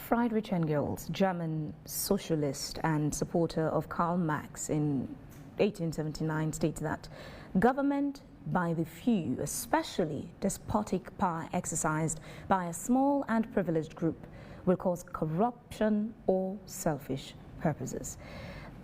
Friedrich Engels, German socialist and supporter of Karl Marx in 1879, states that government by the few, especially despotic power exercised by a small and privileged group, will cause corruption or selfish purposes.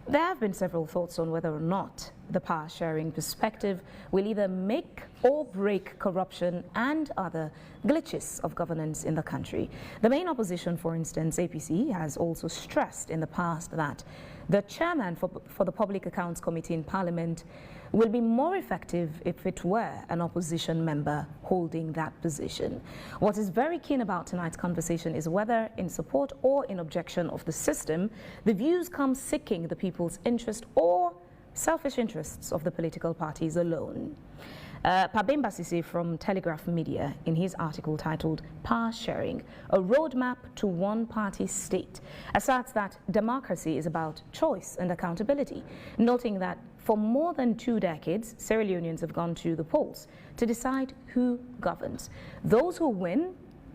There have been several thoughts on whether or not the power-sharing perspective will either make or break corruption and other glitches of governance in the country. The main opposition, for instance, APC, has also stressed in the past that the chairman for the Public Accounts Committee in Parliament will be more effective if it were an opposition member holding that position. What is very keen about tonight's conversation is whether in support or in objection of the system, the views come seeking the people's interest or selfish interests of the political parties alone. Pabemba Sisi from Telegraph Media, in his article titled Power Sharing, a Roadmap to One-Party State, asserts that democracy is about choice and accountability, noting that for more than 2 decades, Sierra Leoneans have gone to the polls to decide who governs. Those who win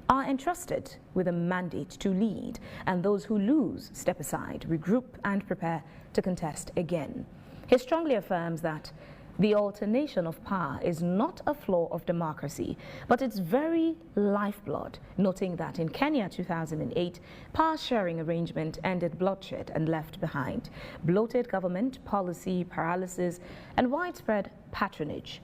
are entrusted with a mandate to lead, and those who lose step aside, regroup, and prepare to contest again. He strongly affirms that the alternation of power is not a flaw of democracy, but its very lifeblood, noting that in Kenya 2008, power-sharing arrangement ended bloodshed and left behind bloated government, policy paralysis, and widespread patronage.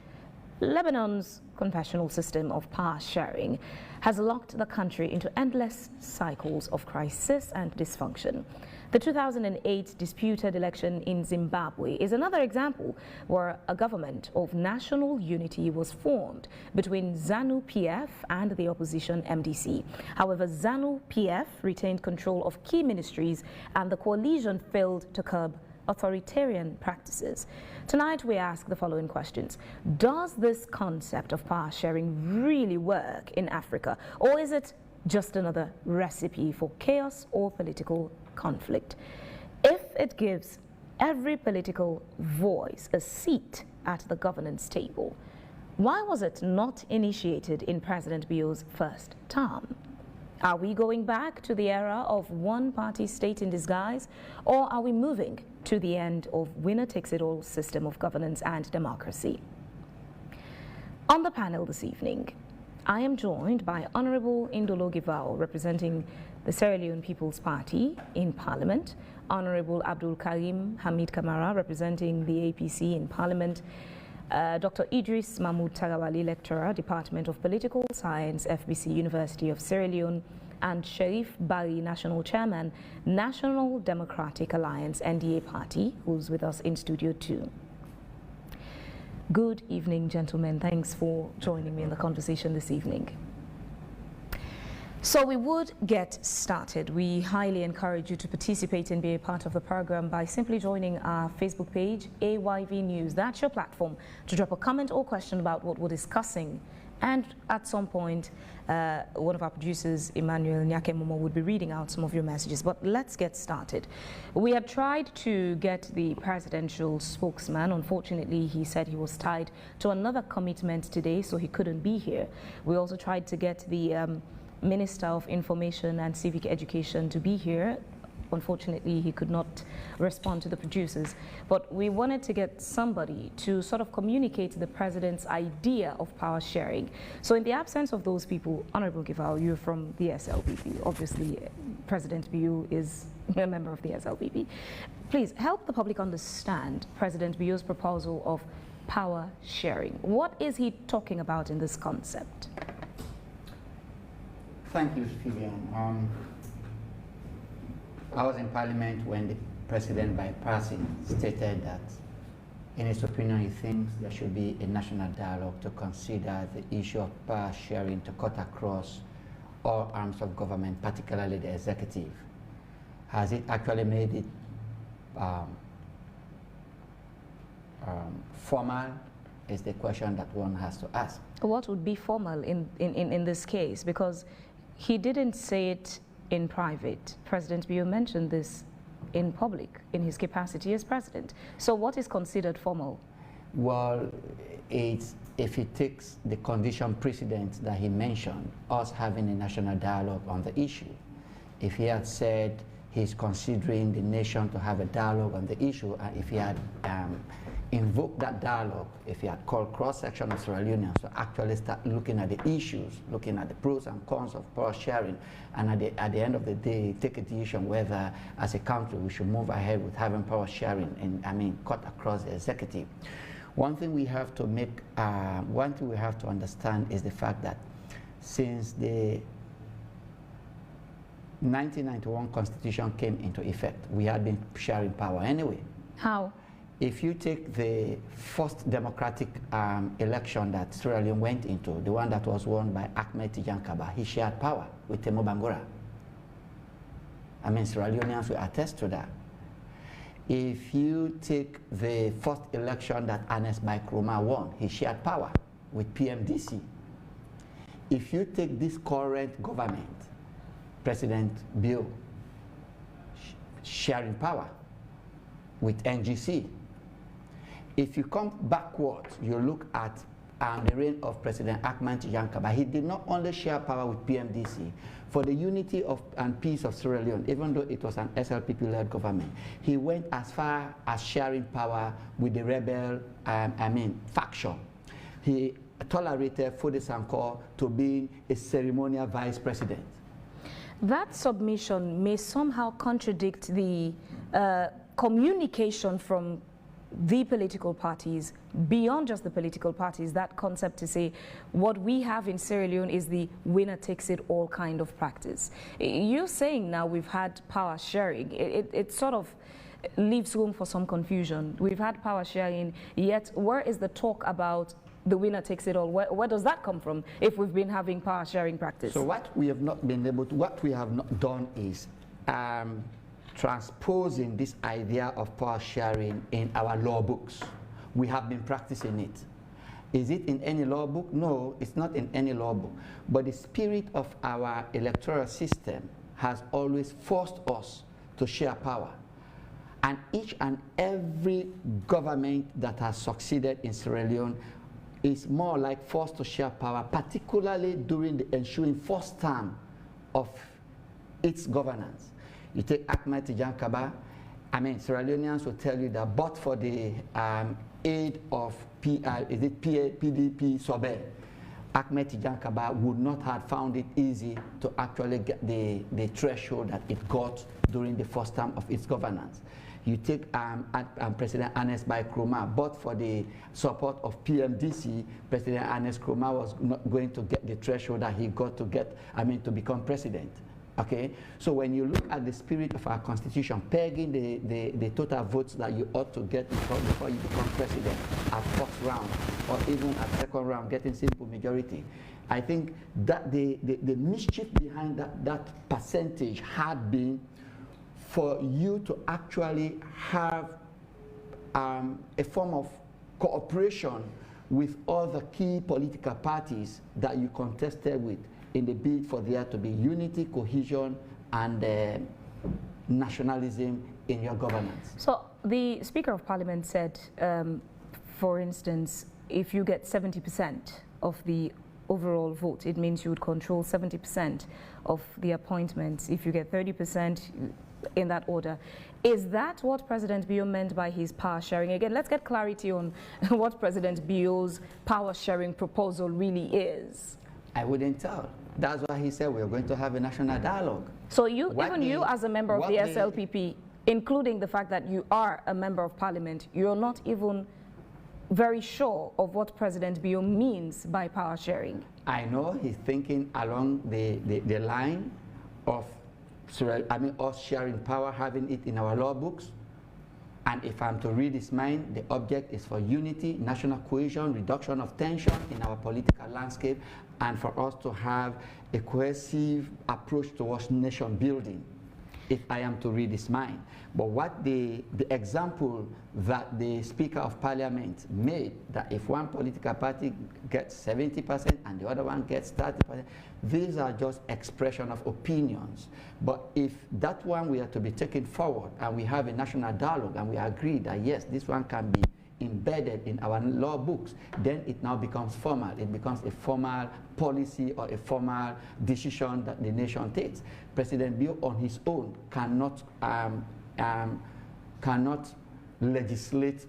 Lebanon's confessional system of power sharing has locked the country into endless cycles of crisis and dysfunction. The 2008 disputed election in Zimbabwe is another example where a government of national unity was formed between ZANU-PF and the opposition MDC. However, ZANU-PF retained control of key ministries and the coalition failed to curb authoritarian practices. Tonight we ask the following questions. Does this concept of power sharing really work in Africa, or is it just another recipe for chaos or political conflict? If it gives every political voice a seat at the governance table, why was it not initiated in President Bio's first term? Are we going back to the era of one-party state in disguise, or are we moving to the end of winner-takes-it-all system of governance and democracy? On the panel this evening, I am joined by Honorable Indolo Gavao, representing the Sierra Leone People's Party in Parliament, Honorable Abdul Karim Hamid Kamara, representing the APC in Parliament, Dr. Idris Mahmoud Tarawali, Lecturer, Department of Political Science, FBC University of Sierra Leone, and Sharif Bari, National Chairman, National Democratic Alliance, NDA Party, who's with us in Studio 2. Good evening, gentlemen. Thanks for joining me in the conversation this evening. So we would get started. We highly encourage you to participate and be a part of the program by simply joining our Facebook page, AYV News. That's your platform to drop a comment or question about what we're discussing. And at some point, one of our producers, Emmanuel Nyakemomo, would be reading out some of your messages. But let's get started. We have tried to get the presidential spokesman. Unfortunately, he said he was tied to another commitment today, so he couldn't be here. We also tried to get the Minister of Information and Civic Education to be here. Unfortunately, he could not respond to the producers. But we wanted to get somebody to sort of communicate the president's idea of power sharing. So in the absence of those people, Honorable Gavao, you're from the SLPP. Obviously, President Bio is a member of the SLPP. Please help the public understand President Bio's proposal of power sharing. What is he talking about in this concept? Thank you, Vivian. I was in Parliament when the President, by passing, stated that, in his opinion, he thinks there should be a national dialogue to consider the issue of power sharing to cut across all arms of government, particularly the executive. Has it actually made it formal? Is the question that one has to ask. What would be formal in this case? Because he didn't say it in private. President Bio mentioned this in public in his capacity as president. So what is considered formal? Well, it's, if he takes the condition precedent that he mentioned, us having a national dialogue on the issue, if he had said he's considering the nation to have a dialogue on the issue, and if he had invoked that dialogue, if he had called cross-section of Sierra Leoneans to actually start looking at the issues, looking at the pros and cons of power sharing, and at the end of the day, take a decision whether, as a country, we should move ahead with having power sharing and, cut across the executive. One thing we have to understand is the fact that since the 1991 Constitution came into effect, we had been sharing power anyway. How? If you take the first democratic election that Sierra Leone went into, the one that was won by Ahmed Tijan Kaba, he shared power with Temo Bangura. Sierra Leoneans will attest to that. If you take the first election that Ernest Bai Koroma won, he shared power with PMDC. If you take this current government, President Bio, sharing power with NGC. If you come backwards, you look at the reign of President Ahmed Tijan Kaba. He did not only share power with PMDC for the unity and peace of Sierra Leone, even though it was an SLPP-led government. He went as far as sharing power with the rebel faction. He tolerated Fode Sanko to being a ceremonial vice president. That submission may somehow contradict the communication from the political parties, beyond just the political parties, that concept to say what we have in Sierra Leone is the winner takes it all kind of practice. You're saying now we've had power sharing. It sort of leaves room for some confusion. We've had power sharing, yet where is the talk about the winner takes it all? Where does that come from if we've been having power sharing practice? So what we have not done is transposing this idea of power sharing in our law books. We have been practicing it. Is it in any law book? No, it's not in any law book. But the spirit of our electoral system has always forced us to share power. And each and every government that has succeeded in Sierra Leone is more like forced to share power, particularly during the ensuing first term of its governance. You take Ahmed Tijan Kaba, Sierra Leoneans will tell you that but for the aid of PDP Sobe, Ahmed Tijan Kaba would not have found it easy to actually get the threshold that it got during the first term of its governance. You take President Ernest Bai Koroma, but for the support of PMDC, President Ernest Koroma was not going to get the threshold that he got to get, to become president. Okay, so when you look at the spirit of our constitution, pegging the total votes that you ought to get before you become president at first round, or even at second round, getting simple majority, I think that the mischief behind that percentage had been for you to actually have a form of cooperation with other key political parties that you contested with in the bid for there to be unity, cohesion, and nationalism in your governance. So the Speaker of Parliament said, for instance, if you get 70% of the overall vote, it means you would control 70% of the appointments. If you get 30%, in that order. Is that what President Bio meant by his power sharing? Again, let's get clarity on what President Bio's power sharing proposal really is. I wouldn't tell. That's why he said we're going to have a national dialogue. So you, you as a member of the SLPP, including the fact that you are a member of parliament, you're not even very sure of what President Bio means by power sharing. I know he's thinking along the line of us sharing power, having it in our law books. And if I'm to read his mind, the object is for unity, national cohesion, reduction of tension in our political landscape, and for us to have a cohesive approach towards nation building, if I am to read his mind. But what the example that the Speaker of Parliament made, that if one political party gets 70% and the other one gets 30%, these are just expression of opinions. But if that one we are to be taken forward and we have a national dialogue and we agree that yes, this one can be embedded in our law books, then it now becomes formal. It becomes a formal policy or a formal decision that the nation takes. President Bio on his own cannot legislate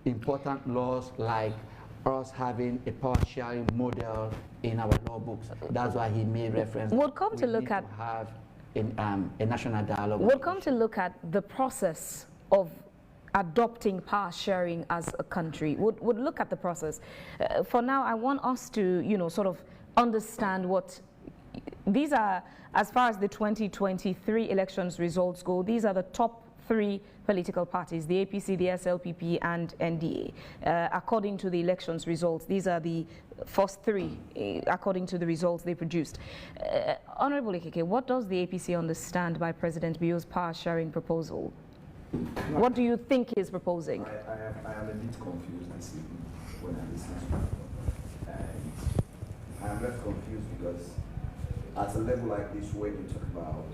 important laws like us having a power sharing model in our law books. That's why he made reference. We'll come to look at have a national dialogue. We'll come to look at the process of adopting power sharing as a country. Would look at the process. For now, I want us to, sort of understand what these are, as far as the 2023 elections results go. These are the top 3 political parties, the APC, the SLPP, and NDA. According to the elections results, these are the first 3, according to the results they produced. Honorable AKK, what does the APC understand by President Bio's power-sharing proposal? What do you think he is proposing? I am a bit confused this evening when I listen to it. And I am left confused because at a level like this, when you talk about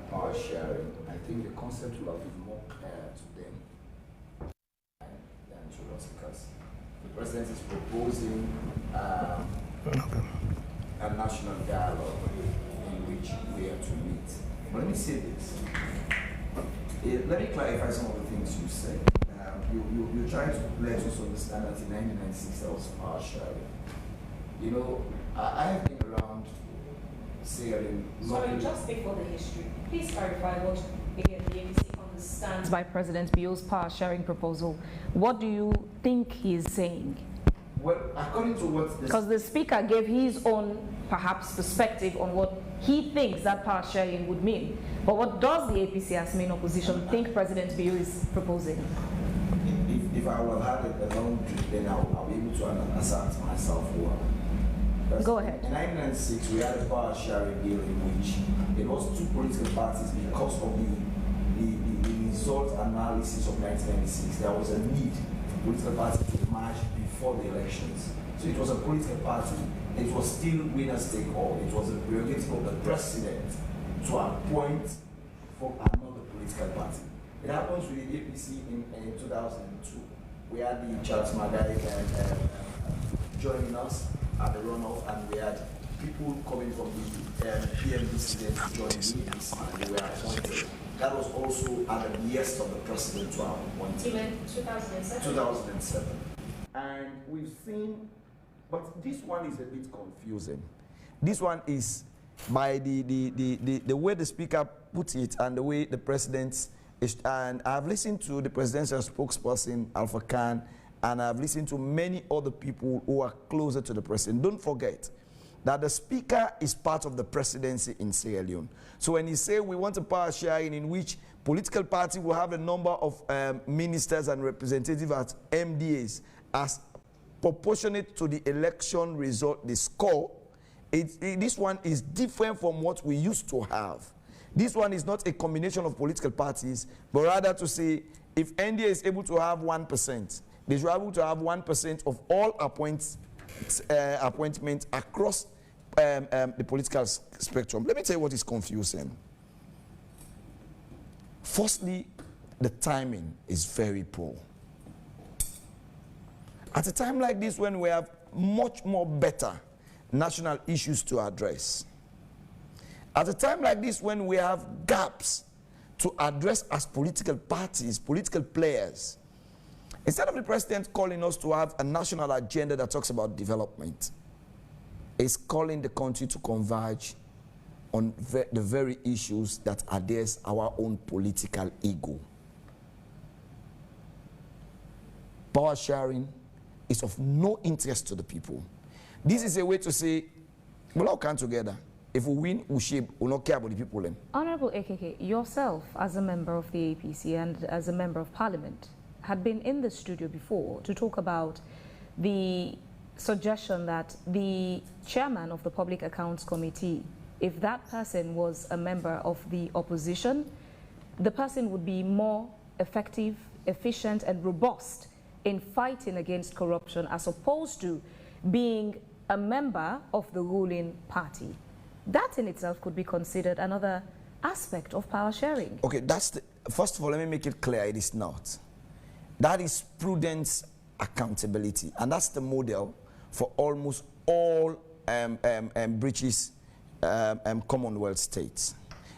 power sharing, I think the concept will have been more clear to them than to us, because the president is proposing a national dialogue in which we are to meet. But let me say this. Let me clarify some of the things you said. You're trying to let us understand that in 1996 there was power sharing. I have been around saying. Sorry, just before the history, please clarify what again the APC understands by President Bio's power sharing proposal. What do you think he is saying? Well, according to what because the speaker gave his own perhaps perspective on what he thinks that power sharing would mean. But what does the APC as main opposition think President Bio is proposing? If I will have a long drink, then I'll be able to answer myself well. Go ahead. In 1996, we had a power sharing bill in which it was 2 political parties because of the result analysis of 1996. There was a need for political parties to merge before the elections. So it was a political party. It was still winners take all. It was a prerogative of the president to appoint for another political party. It happens with the APC in 2002. We had the Charles Magai joining us at the runoff, and we had people coming from the PMDC to join the APC, and they were appointed. That was also at the behest of the president to appoint. Even 2007? 2007. And we've seen, but this one is a bit confusing. This one is by the way the speaker puts it and the way the president is, and I've listened to the presidential spokesperson, Alpha Khan, and I've listened to many other people who are closer to the president. Don't forget that the speaker is part of the presidency in Sierra Leone. So when he say we want a power sharing in which political party will have a number of ministers and representatives as MDAs as proportionate to the election result, the score, this one is different from what we used to have. This one is not a combination of political parties, but rather to say if NDA is able to have 1%, they should be able to have 1% of all appointments across the political spectrum. Let me tell you what is confusing. Firstly, the timing is very poor. At a time like this, when we have much more better national issues to address, at a time like this, when we have gaps to address as political parties, political players, instead of the president calling us to have a national agenda that talks about development, is calling the country to converge on the very issues that adheres our own political ego. Power sharing is of no interest to the people. This is a way to say, we'll all come together. If we win, we shape, we'll not care about the people then. Honorable AKK, yourself as a member of the APC and as a member of parliament had been in the studio before to talk about the suggestion that the chairman of the Public Accounts Committee, if that person was a member of the opposition, the person would be more effective, efficient, and robust in fighting against corruption as opposed to being a member of the ruling party. That in itself could be considered another aspect of power sharing. Okay, first of all, let me make it clear, it is not. That is prudence, accountability. And that's the model for almost all British Commonwealth states.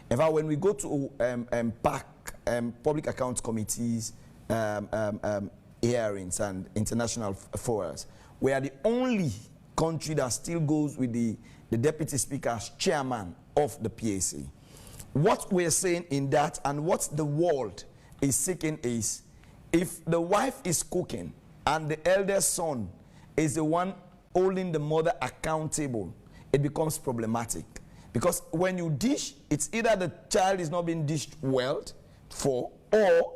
In fact, when we go to PAC, Public Accounts Committees, hearings and international forums, we are the only country that still goes with the Deputy Speaker as chairman of the PAC. What we're saying in that and what the world is seeking is, if the wife is cooking and the eldest son is the one holding the mother accountable, it becomes problematic. Because when you dish, it's either the child is not being dished well for, or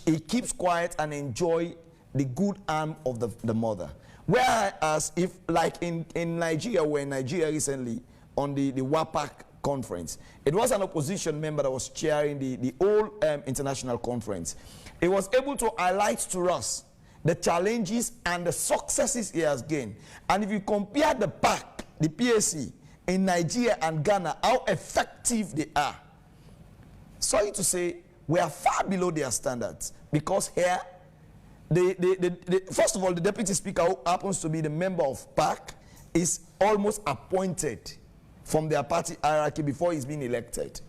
he keeps quiet and enjoy the good arm of the mother. Whereas if, like in Nigeria, we're in Nigeria recently on the WAPAC conference, it was an opposition member that was chairing the whole international conference. He was able to highlight to us the challenges and the successes he has gained. And if you compare the PAC, the PAC, in Nigeria and Ghana, how effective they are, sorry to say, we are far below their standards. Because here, first of all, the Deputy Speaker, who happens to be the member of PAC, is almost appointed from their party hierarchy before he's been elected.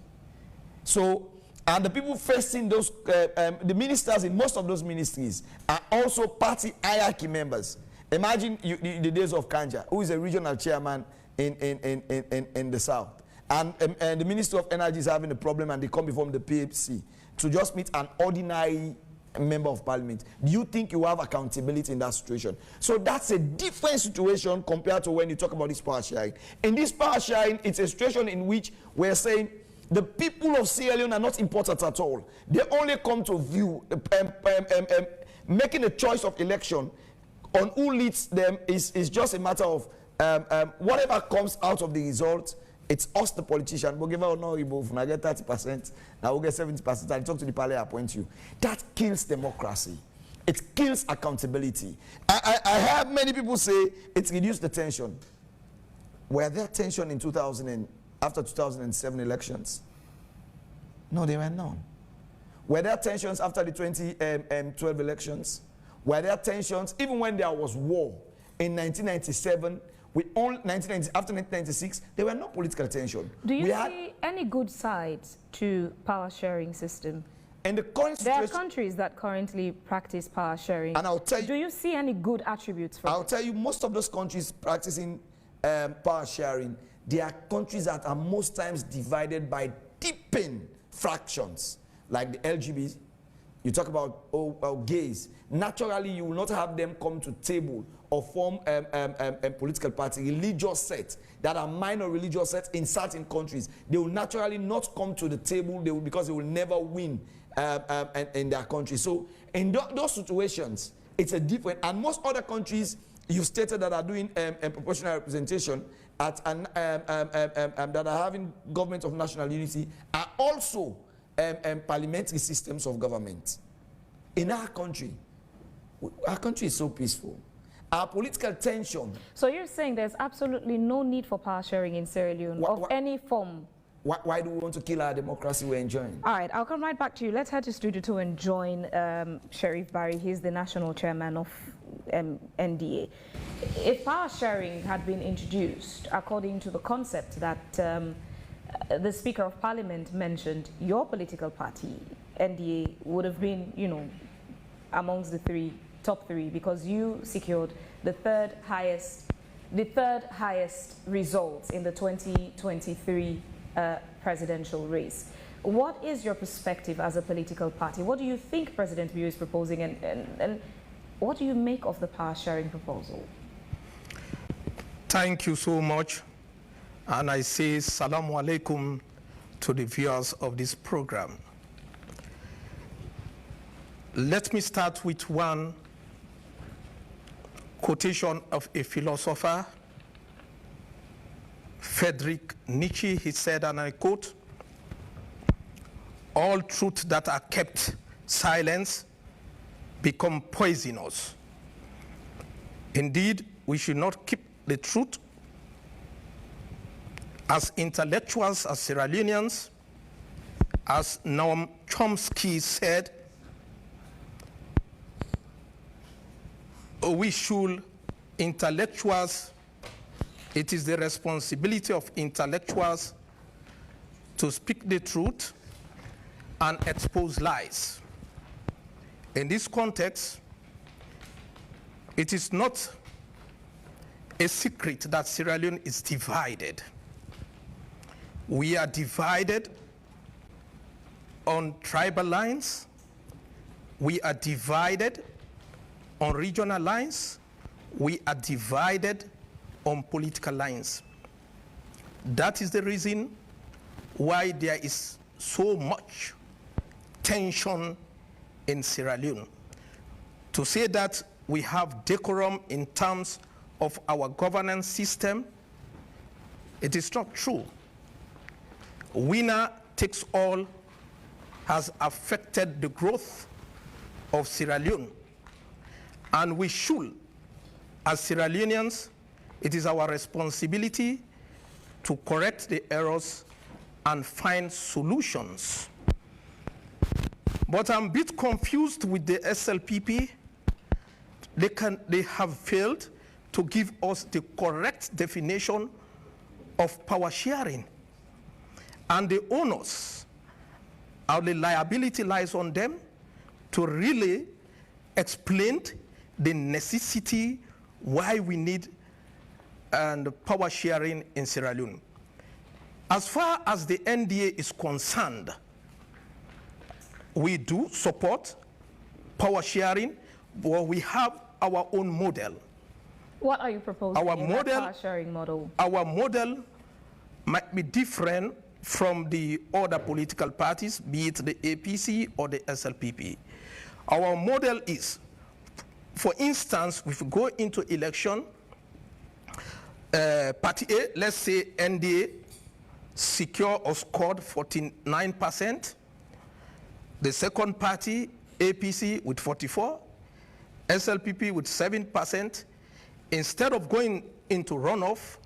So, and the people facing those, the ministers in most of those ministries are also party hierarchy members. Imagine the days of Kanja, who is a regional chairman in the south. And the Minister of Energy is having a problem and they come before the PAC to just meet an ordinary member of parliament. Do you think you have accountability in that situation? So that's a different situation compared to when you talk about this power sharing. In this power sharing, it's a situation in which we're saying the people of Sierra Leone are not important at all. They only come to view, making a choice of election on who leads them is just a matter of whatever comes out of the result. It's us, the politician. But Gavao no remove. Now get 30%. Now we'll get 70%. And talk to the parliament, appoint you. That kills democracy. It kills accountability. I have many people say it's reduced the tension. Were there tension in after 2007 elections? No, there were none. Were there tensions after the 2012 elections? Were there tensions even when there was war in 1997? After 1996, there were no political tension. Do you see any good sides to power sharing system? And the current there are countries that currently practice power sharing. And I'll tell you, do you see any good attributes from I'll tell you, most of those countries practicing power sharing, they are countries that are most times divided by deepened fractions, like the LGBT. You talk about gays. Naturally, you will not have them come to table or form a political party, religious sets that are minor religious sets in certain countries. They will naturally not come to the table because they will never win in their country. So in those situations, it's a different, and most other countries you stated that are doing proportional representation that are having government of national unity are also parliamentary systems of government. In our country is so peaceful. Our political tension. So you're saying there's absolutely no need for power sharing in Sierra Leone of any form? Why do we want to kill our democracy we're enjoying? All right, I'll come right back to you. Let's head to Studio 2 and join Sheriff Barry. He's the national chairman of NDA. If power sharing had been introduced according to the concept that the Speaker of Parliament mentioned, your political party, NDA, would have been, amongst the top three, because you secured the third highest results in the 2023 presidential race. What is your perspective as a political party? What do you think President Bio is proposing, and what do you make of the power sharing proposal? Thank you so much. And I say Salamu Alaikum to the viewers of this program. Let me start with one quotation of a philosopher, Friedrich Nietzsche. He said, and I quote, "All truths that are kept silent become poisonous. Indeed, we should not keep the truth. As intellectuals, as Sierra Leoneans, as Noam Chomsky said, we should, intellectuals, it is the responsibility of intellectuals to speak the truth and expose lies. In this context, it is not a secret that Sierra Leone is divided. We are divided on tribal lines. We are divided on regional lines. We are divided on political lines. That is the reason why there is so much tension in Sierra Leone. To say that we have decorum in terms of our governance system, it is not true. Winner takes all has affected the growth of Sierra Leone. And we should, as Sierra Leoneans, it is our responsibility to correct the errors and find solutions. But I'm a bit confused with the SLPP. They have failed to give us the correct definition of power sharing. And the onus or the liability lies on them to really explain the necessity why we need power sharing in Sierra Leone. As far as the NDA is concerned, we do support power sharing, but we have our own model. What are you proposing in that power sharing model? Our model might be different from the other political parties, be it the APC or the SLPP. Our model is, for instance, if we go into election, Party A, let's say NDA, secure or scored 49%. The second party, APC, with 44%, SLPP with 7%. Instead of going into runoff,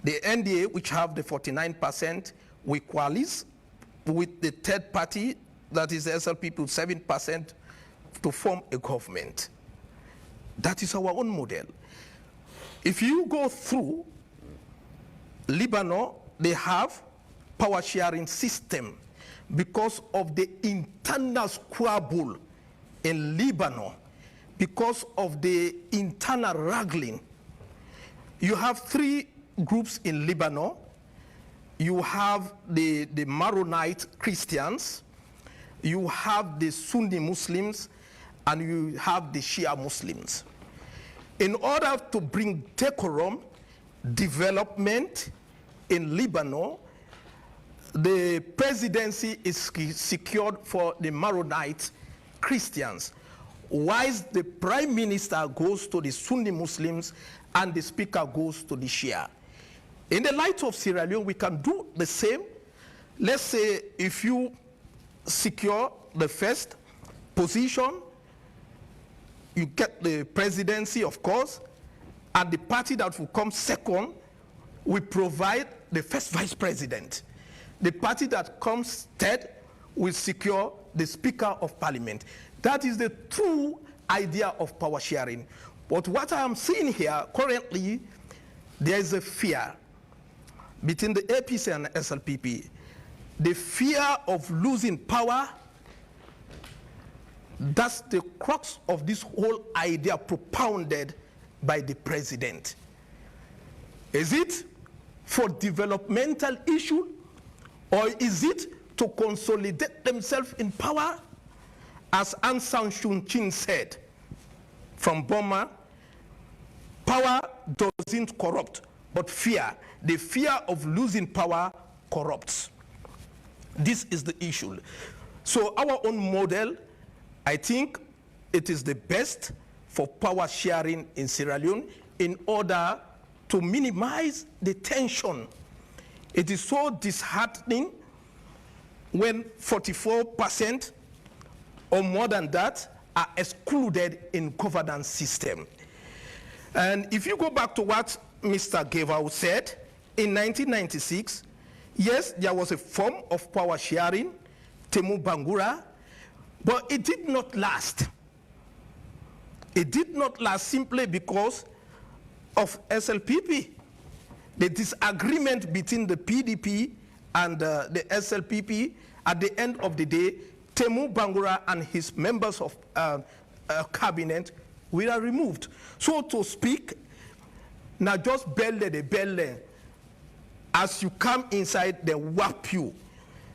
the NDA, which have the 49%, we coalesce with the third party, that is the SLPP with 7%, to form a government. That is our own model. If you go through Lebanon, they have power sharing system because of the internal squabble in Lebanon, because of the internal wrangling. You have three groups in Lebanon. You have the Maronite Christians, you have the Sunni Muslims, and you have the Shia Muslims. In order to bring decorum, development in Lebanon, the presidency is secured for the Maronite Christians, whilst the prime minister goes to the Sunni Muslims and the speaker goes to the Shia. In the light of Sierra Leone, we can do the same. Let's say if you secure the first position, you get the presidency, of course, and the party that will come second will provide the first vice president. The party that comes third will secure the speaker of parliament. That is the true idea of power sharing. But what I am seeing here currently, there is a fear between the APC and the SLPP. The fear of losing power, that's the crux of this whole idea propounded by the president. Is it for developmental issue, or is it to consolidate themselves in power? As Aung San Suu Kyi said from Burma, power doesn't corrupt, but fear, the fear of losing power corrupts. This is the issue. So our own model, I think it is the best for power sharing in Sierra Leone in order to minimize the tension. It is so disheartening when 44% or more than that are excluded in governance system. And if you go back to what Mr. Gavao said, in 1996, yes, there was a form of power sharing, Temu Bangura, but it did not last. It did not last simply because of SLPP. The disagreement between the PDP and the SLPP, at the end of the day, Temu Bangura and his members of cabinet were removed. So to speak, now just belle the belle, as you come inside, they whap you.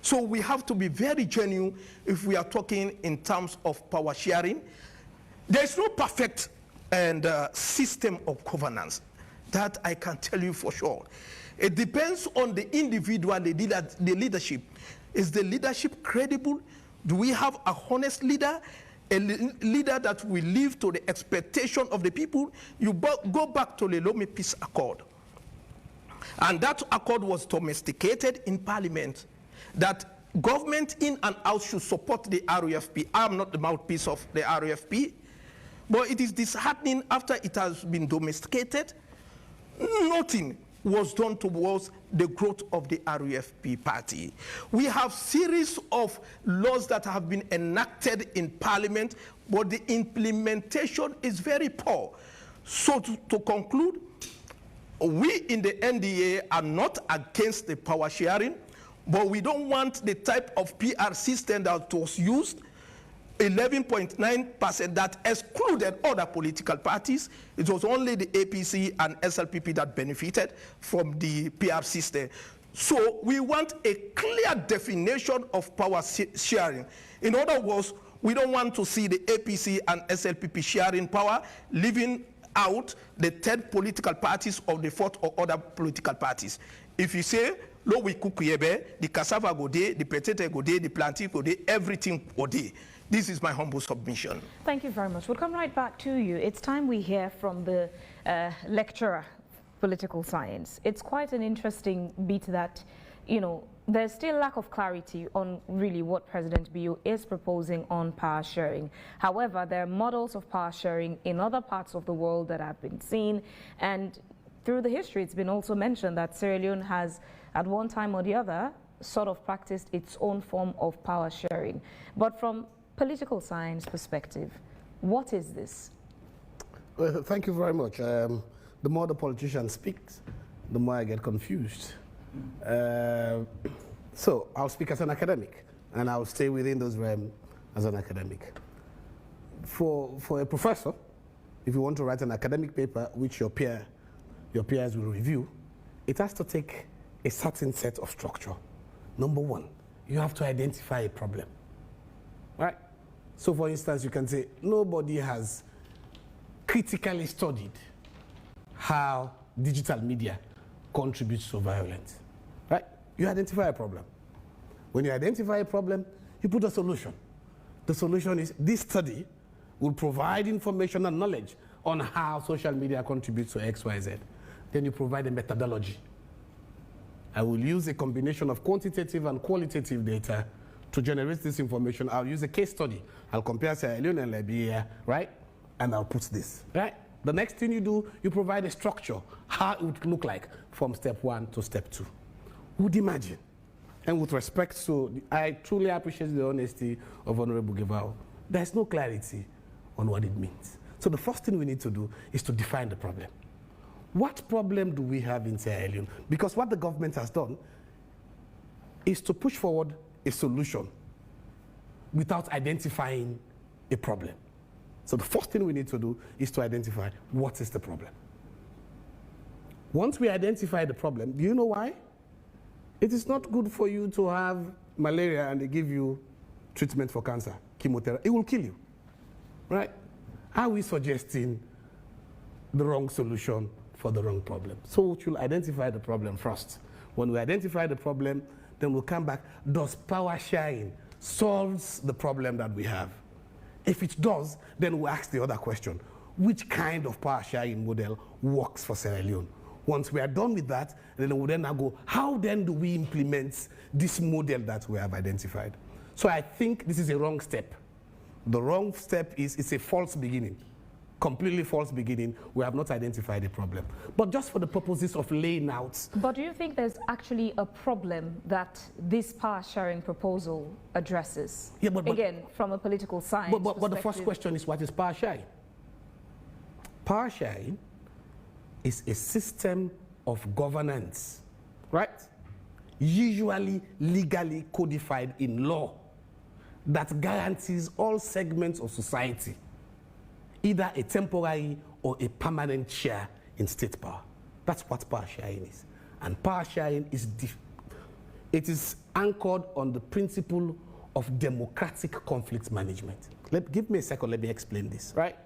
So we have to be very genuine if we are talking in terms of power sharing. There is no perfect system of governance. That I can tell you for sure. It depends on the individual, the leadership. Is the leadership credible? Do we have a honest leader? A leader that will live to the expectation of the people? You go back to the Lome Peace Accord. And that accord was domesticated in Parliament. That government in and out should support the RUFP. I'm not the mouthpiece of the RUFP. But it is disheartening after it has been domesticated. Nothing was done towards the growth of the RUFP party. We have series of laws that have been enacted in Parliament, but the implementation is very poor. So to conclude, we in the NDA are not against the power sharing, but we don't want the type of PR system that was used, 11.9% that excluded other political parties. It was only the APC and SLPP that benefited from the PR system. So we want a clear definition of power sharing. In other words, we don't want to see the APC and SLPP sharing power, leaving out the third political parties or the fourth or other political parties. If you say, lo we cook yebe, the cassava go day, the potato go day, the plantain go day, everything go day. This is my humble submission. Thank you very much. We'll come right back to you. It's time we hear from the lecturer, political science. It's quite an interesting beat that, you know, there's still lack of clarity on really what President Bio is proposing on power sharing. However, there are models of power sharing in other parts of the world that have been seen, and through the history, it's been also mentioned that Sierra Leone has, at one time or the other, sort of practiced its own form of power sharing. But from political science perspective, what is this? Well, thank you very much. The more the politician speaks, the more I get confused. So I'll speak as an academic, and I'll stay within those realms as an academic. For a professor, if you want to write an academic paper which your peers will review, it has to take a certain set of structure. Number one, you have to identify a problem, right? So for instance, you can say, nobody has critically studied how digital media contributes to violence, right? You identify a problem. When you identify a problem, you put a solution. The solution is this study will provide information and knowledge on how social media contributes to X, Y, Z. Then you provide a methodology. I will use a combination of quantitative and qualitative data to generate this information. I'll use a case study. I'll compare Sierra Leone and Liberia, right? And I'll put this, right? The next thing you do, you provide a structure, how it would look like from step 1 to step 2. Would imagine. And with respect to, I truly appreciate the honesty of Honorable Gavao. There's no clarity on what it means. So the first thing we need to do is to define the problem. What problem do we have in Sierra Leone? Because what the government has done is to push forward a solution without identifying a problem. So the first thing we need to do is to identify what is the problem. Once we identify the problem, do you know why? It is not good for you to have malaria and they give you treatment for cancer, chemotherapy. It will kill you, right? Are we suggesting the wrong solution for the wrong problem? So we should identify the problem first. When we identify the problem, then we'll come back. Does power sharing solve the problem that we have? If it does, then we'll ask the other question. Which kind of power sharing model works for Sierra Leone? Once we are done with that, then we'll then go, how then do we implement this model that we have identified? So I think this is a wrong step. The wrong step is it's a false beginning. Completely false beginning. We have not identified the problem. But just for the purposes of laying out. But do you think there's actually a problem that this power sharing proposal addresses? Yeah, but again, from a political science but the first question is, what is power sharing? Power sharing is a system of governance, right? Usually legally codified in law that guarantees all segments of society either a temporary or a permanent share in state power. That's what power sharing is. And power sharing is it is anchored on the principle of democratic conflict management. Give me a second, let me explain this, right?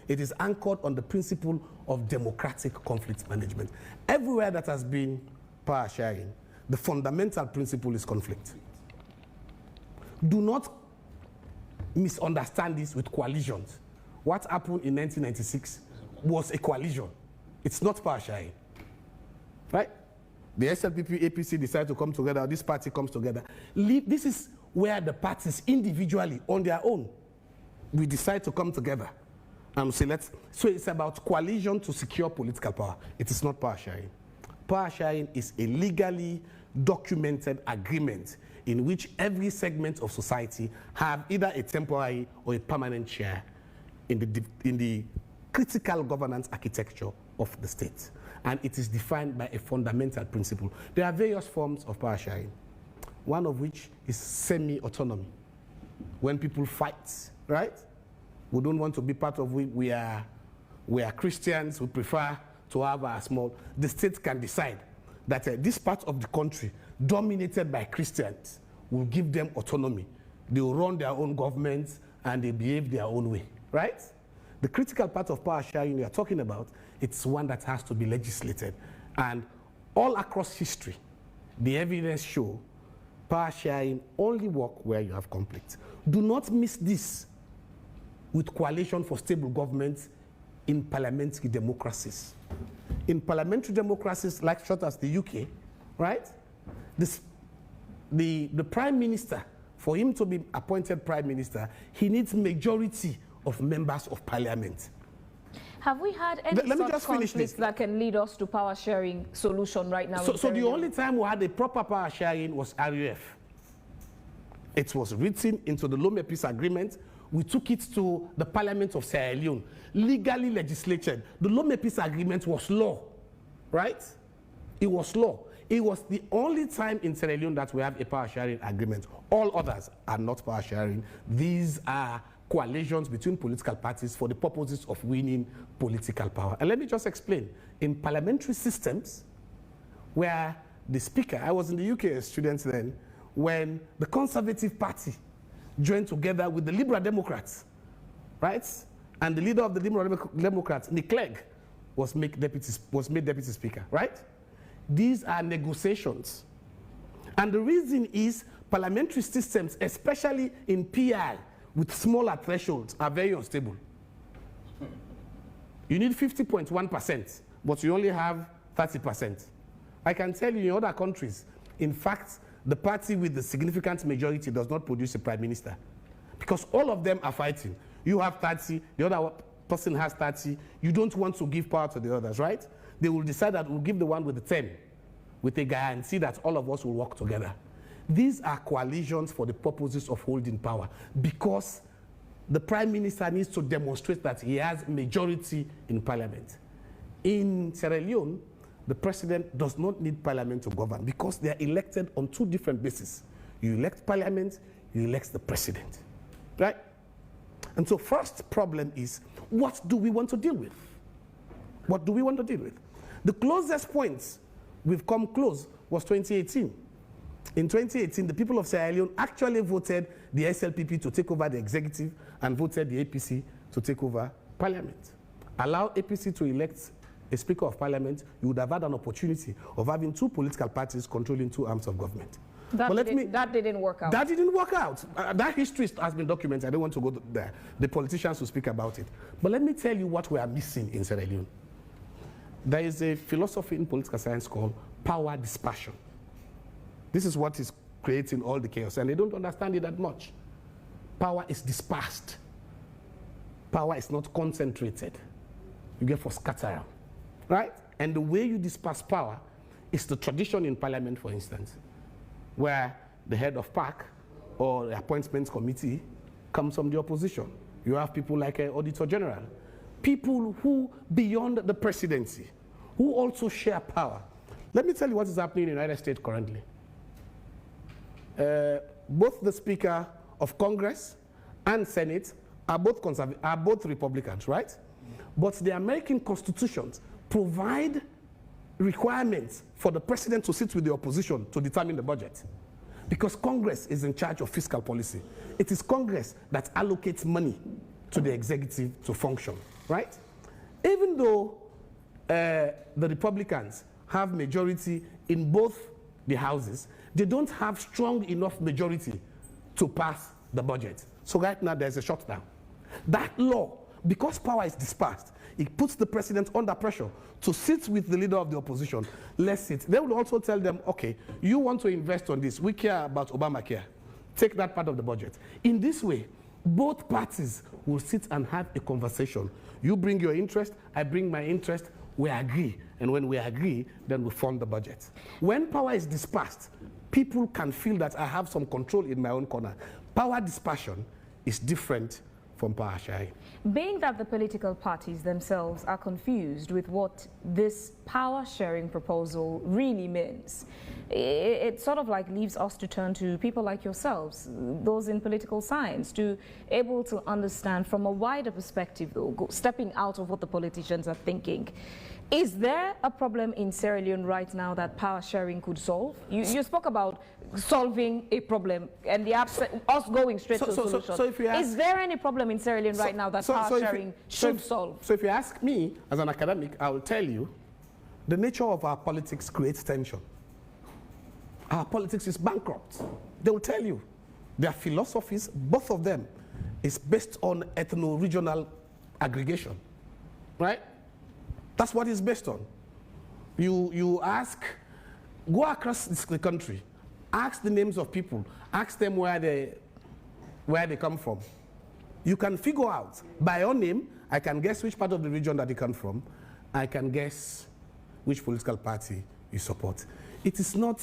It is anchored on the principle of democratic conflict management. Everywhere that has been power sharing, the fundamental principle is conflict. Do not misunderstand this with coalitions. What happened in 1996 was a coalition. It's not power sharing, right? The SLPP, APC decide to come together, this party comes together. This is where the parties individually, on their own, we decide to come together and say, so it's about coalition to secure political power. It is not power sharing. Power sharing is a legally documented agreement in which every segment of society have either a temporary or a permanent share in the critical governance architecture of the state. And it is defined by a fundamental principle. There are various forms of power sharing, one of which is semi-autonomy. When people fight, right? We don't want to be part of it. We are Christians, we prefer to have our small. The state can decide that this part of the country dominated by Christians will give them autonomy. They will run their own governments and they behave their own way, right? The critical part of power sharing we are talking about, it's one that has to be legislated. And all across history, the evidence show power sharing only work where you have conflict. Do not miss this with coalition for stable government in parliamentary democracies. In parliamentary democracies like short as the UK, right? The prime minister, for him to be appointed prime minister, he needs majority of members of parliament. Have we had any such conflicts that can lead us to power sharing solution right now? So the only time we had a proper power sharing was RUF. It was written into the Lome Peace Agreement. We took it to the Parliament of Sierra Leone, legally legislated. The Lome Peace Agreement was law, right? It was law. It was the only time in Sierra Leone that we have a power sharing agreement. All others are not power sharing. These are coalitions between political parties for the purposes of winning political power. And let me just explain. In parliamentary systems, where the speaker, I was in the UK as a student then, when the Conservative Party joined together with the Liberal Democrats, right? And the leader of the Liberal Democrats, Nick Clegg, was made deputy speaker, right? These are negotiations. And the reason is parliamentary systems, especially in PI, with smaller thresholds, are very unstable. You need 50.1%, but you only have 30%. I can tell you in other countries, in fact, the party with the significant majority does not produce a prime minister because all of them are fighting. You have 30, the other person has 30. You don't want to give power to the others, right? They will decide that we'll give the one with the 10 with a guarantee that all of us will work together. These are coalitions for the purposes of holding power because the prime minister needs to demonstrate that he has majority in parliament. In Sierra Leone, the president does not need parliament to govern because they are elected on two different bases. You elect parliament, you elect the president, right? And so first problem is, what do we want to deal with? What do we want to deal with? The closest points we've come close was 2018. In 2018, the people of Sierra Leone actually voted the SLPP to take over the executive and voted the APC to take over parliament. Allow APC to elect a Speaker of Parliament, you would have had an opportunity of having two political parties controlling two arms of government. That didn't work out. That didn't work out. That history has been documented. I don't want to go there. The politicians will speak about it. But let me tell you what we are missing in Sierra Leone. There is a philosophy in political science called power dispersion. This is what is creating all the chaos, and they don't understand it that much. Power is dispersed. Power is not concentrated. You get for scatter around. Right? And the way you disperse power is the tradition in parliament, for instance, where the head of PAC or the appointments committee comes from the opposition. You have people like an auditor general. people who, beyond the presidency, who also share power. Let me tell you what is happening in the United States currently. Both the Speaker of Congress and Senate are both Republicans, right? But the American constitutions provide requirements for the president to sit with the opposition to determine the budget. Because Congress is in charge of fiscal policy. It is Congress that allocates money to the executive to function, right? Even though the Republicans have majority in both the houses, they don't have strong enough majority to pass the budget. So right now there's a shutdown. That law, because power is dispersed, it puts the president under pressure to sit with the leader of the opposition. Let's sit. They will also tell them, okay, you want to invest on this. We care about Obamacare. Take that part of the budget. In this way, both parties will sit and have a conversation. You bring your interest, I bring my interest, we agree. And when we agree, then we fund the budget. When power is dispersed, people can feel that I have some control in my own corner. Power dispersion is different from power sharing. Being that the political parties themselves are confused with what this power sharing proposal really means, it sort of like leaves us to turn to people like yourselves, those in political science, to able to understand from a wider perspective, though, stepping out of what the politicians are thinking. Is there a problem in Sierra Leone right now that power sharing could solve? You spoke about solving a problem and us going straight to a solution. So if you ask, is there any problem in Sierra Leone right now that power sharing should solve? So if you ask me as an academic, I will tell you the nature of our politics creates tension. Our politics is bankrupt. They will tell you their philosophies, both of them, is based on ethno-regional aggregation, right? That's what it's based on. You ask, go across the country, ask the names of people, ask them where they come from. You can figure out, by your name, I can guess which part of the region that you come from, I can guess which political party you support. It is not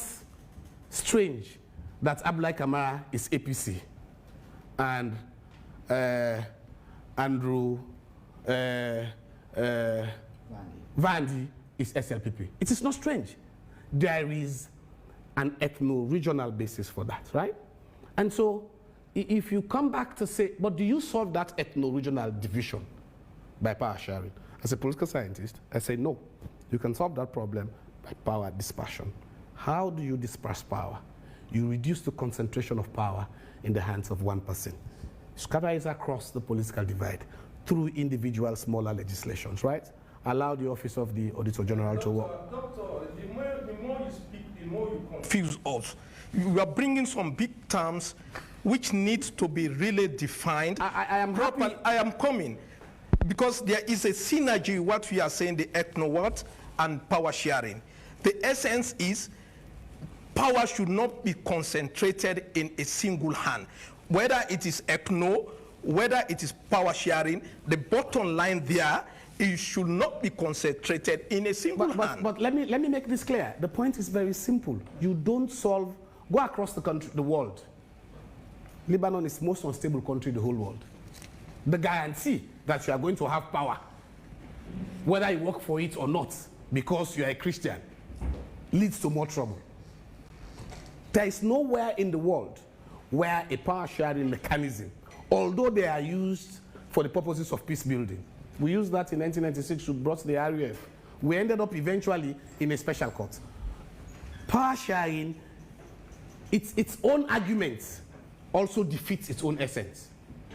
strange that Abdullahi Kamara is APC and Andrew Vandy is SLPP. It is not strange. There is an ethno-regional basis for that, right? And so if you come back to say, but do you solve that ethno-regional division by power sharing? As a political scientist, I say no. You can solve that problem by power dispersion. How do you disperse power? You reduce the concentration of power in the hands of one person. Scatter it across the political divide through individual smaller legislations, right? Allow the Office of the Auditor General to work. Doctor, the more you speak, the more you confuse us. You are bringing some big terms which need to be really defined. I am happy. I am coming. Because there is a synergy, what we are saying, the ethno-what and power sharing. The essence is power should not be concentrated in a single hand. Whether it is ethno, whether it is power sharing, the bottom line there, it should not be concentrated in a single hand. But let me make this clear. The point is very simple. You don't solve, go across the country, the world. Lebanon is the most unstable country in the whole world. The guarantee that you are going to have power, whether you work for it or not, because you are a Christian, leads to more trouble. There is nowhere in the world where a power sharing mechanism, although they are used for the purposes of peace building. We used that in 1996 to brought the RUF. We ended up eventually in a special court. Power sharing, its own arguments also defeats its own essence.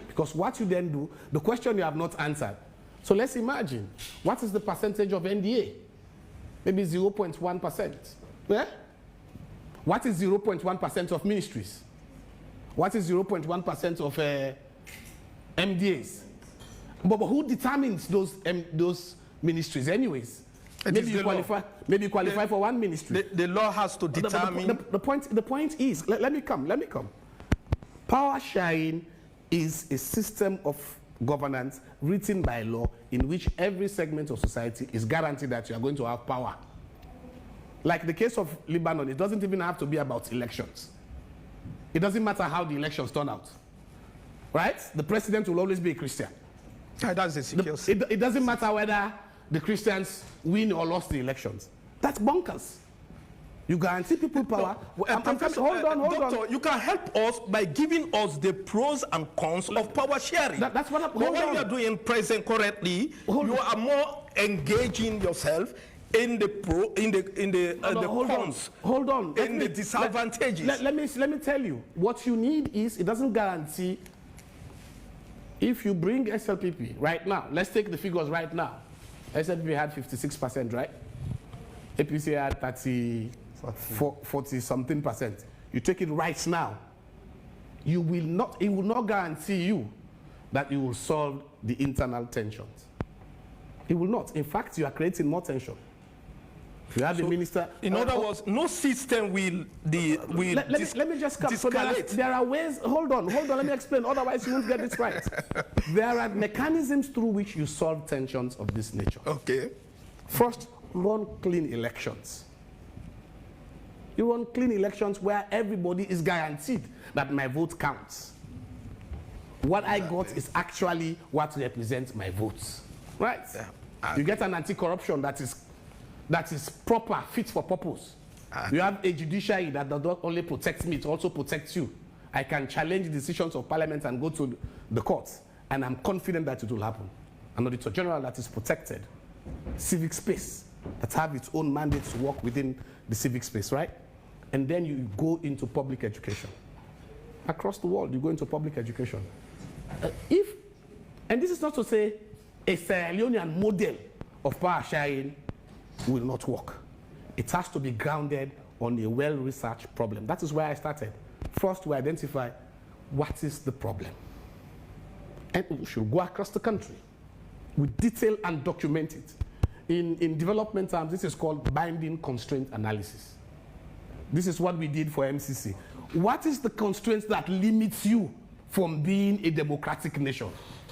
Because what you then do, the question you have not answered. So let's imagine, what is the percentage of NDA? Maybe 0.1%. Yeah? What is 0.1% of ministries? What is 0.1% of MDAs? But who determines those ministries anyways? Maybe you qualify for one ministry. The law has to determine. The point is, let me come. Power sharing is a system of governance written by law in which every segment of society is guaranteed that you are going to have power. Like the case of Lebanon, it doesn't even have to be about elections. It doesn't matter how the elections turn out, right? The president will always be a Christian. That's a secure seat. It doesn't matter whether the Christians win or lost the elections. That's bonkers. You guarantee people power. Hold on. Doctor, you can help us by giving us the pros and cons of power sharing. That's what I'm. But what you are doing present currently, you are more engaging yourself in the cons. Hold on. In the disadvantages. Let me tell you. What you need is, it doesn't guarantee. If you bring SLPP right now, let's take the figures right now. SLPP had 56%, right? APC had 40 something percent. You take it right now, it will not guarantee you that you will solve the internal tensions. It will not. In fact, you are creating more tension. If you have the minister. In other words, no system will let me just come. So there are ways. Hold on. Let me explain. Otherwise, you won't get this right. There are mechanisms through which you solve tensions of this nature. Okay. First, run clean elections. You run clean elections where everybody is guaranteed that my vote counts. What I got is actually what represents my votes, right? You get an anti-corruption that is proper, fit for purpose. You have a judiciary that does not only protect me, it also protects you. I can challenge decisions of parliament and go to the courts, and I'm confident that it will happen. An auditor general that is protected. Civic space that have its own mandates to work within the civic space, right? And then you go into public education. Across the world, you go into public education. And this is not to say a Sierra Leonean model of power sharing will not work. It has to be grounded on a well-researched problem. That is where I started. First, we identify what is the problem. And we should go across the country. We detail and document it. In development terms, this is called binding constraint analysis. This is what we did for MCC. What is the constraint that limits you from being a democratic nation?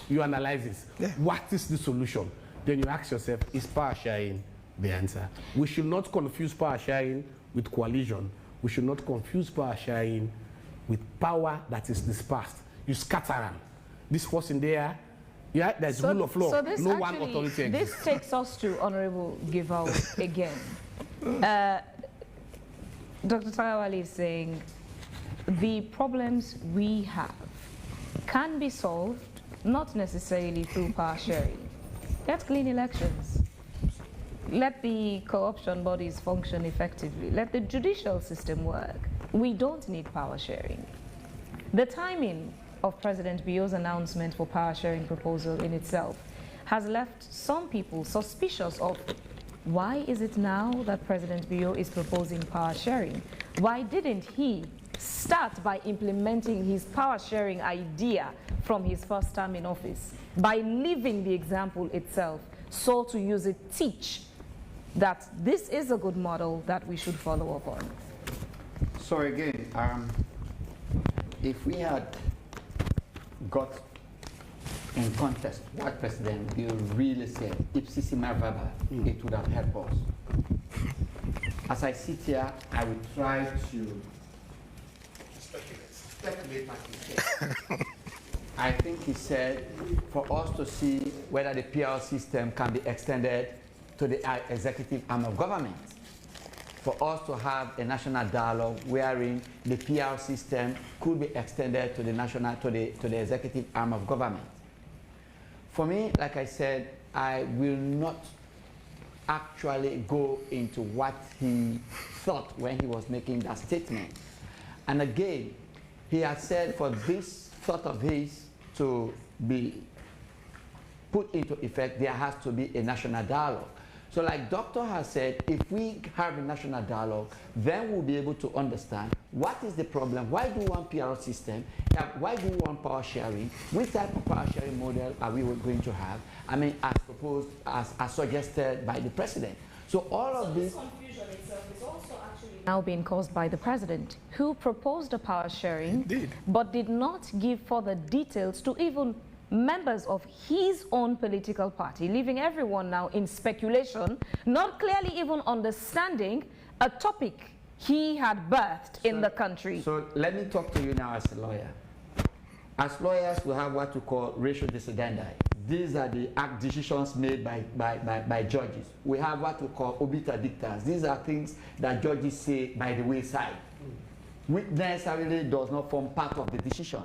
You analyze this. Yeah. What is the solution? Then you ask yourself, is power sharing the answer? We should not confuse power sharing with coalition. We should not confuse power sharing with power that is dispersed. You scatter them. This force in there, yeah, there's rule of law. So no one authority exists. This takes us to Honorable Gavao again. Dr. Tagawali is saying the problems we have can be solved not necessarily through power sharing. Let's clean elections. Let the corruption bodies function effectively. Let the judicial system work. We don't need power sharing. The timing of President Bio's announcement for power sharing proposal in itself has left some people suspicious of why is it now that President Bio is proposing power sharing? Why didn't he start by implementing his power sharing idea from his first term in office, by living the example itself, so to use it, teach that this is a good model that we should follow up on? So again, if we had got in contest what President Bill really said, ipsissima verba, it would have helped us. As I sit here, I will try to speculate what he said. I think he said for us to see whether the PR system can be extended to the executive arm of government, for us to have a national dialogue wherein the PR system could be extended to the executive arm of government. For me, like I said, I will not actually go into what he thought when he was making that statement. And again, he has said for this thought of his to be put into effect, there has to be a national dialogue. So like Doctor has said, if we have a national dialogue, then we'll be able to understand what is the problem, why do we want PR system, why do we want power sharing, which type of power sharing model are we going to have, I mean, as proposed, as suggested by the President. So all of this confusion itself is also actually now being caused by the President, who proposed a power sharing, but did not give further details to even members of his own political party, leaving everyone now in speculation, not clearly even understanding a topic he had birthed in the country. So let me talk to you now as a lawyer. As lawyers, we have what we call ratio decidendi. these are the act decisions made by judges. We have what we call obiter dictas. These are things that judges say by the wayside, which necessarily does not form part of the decision.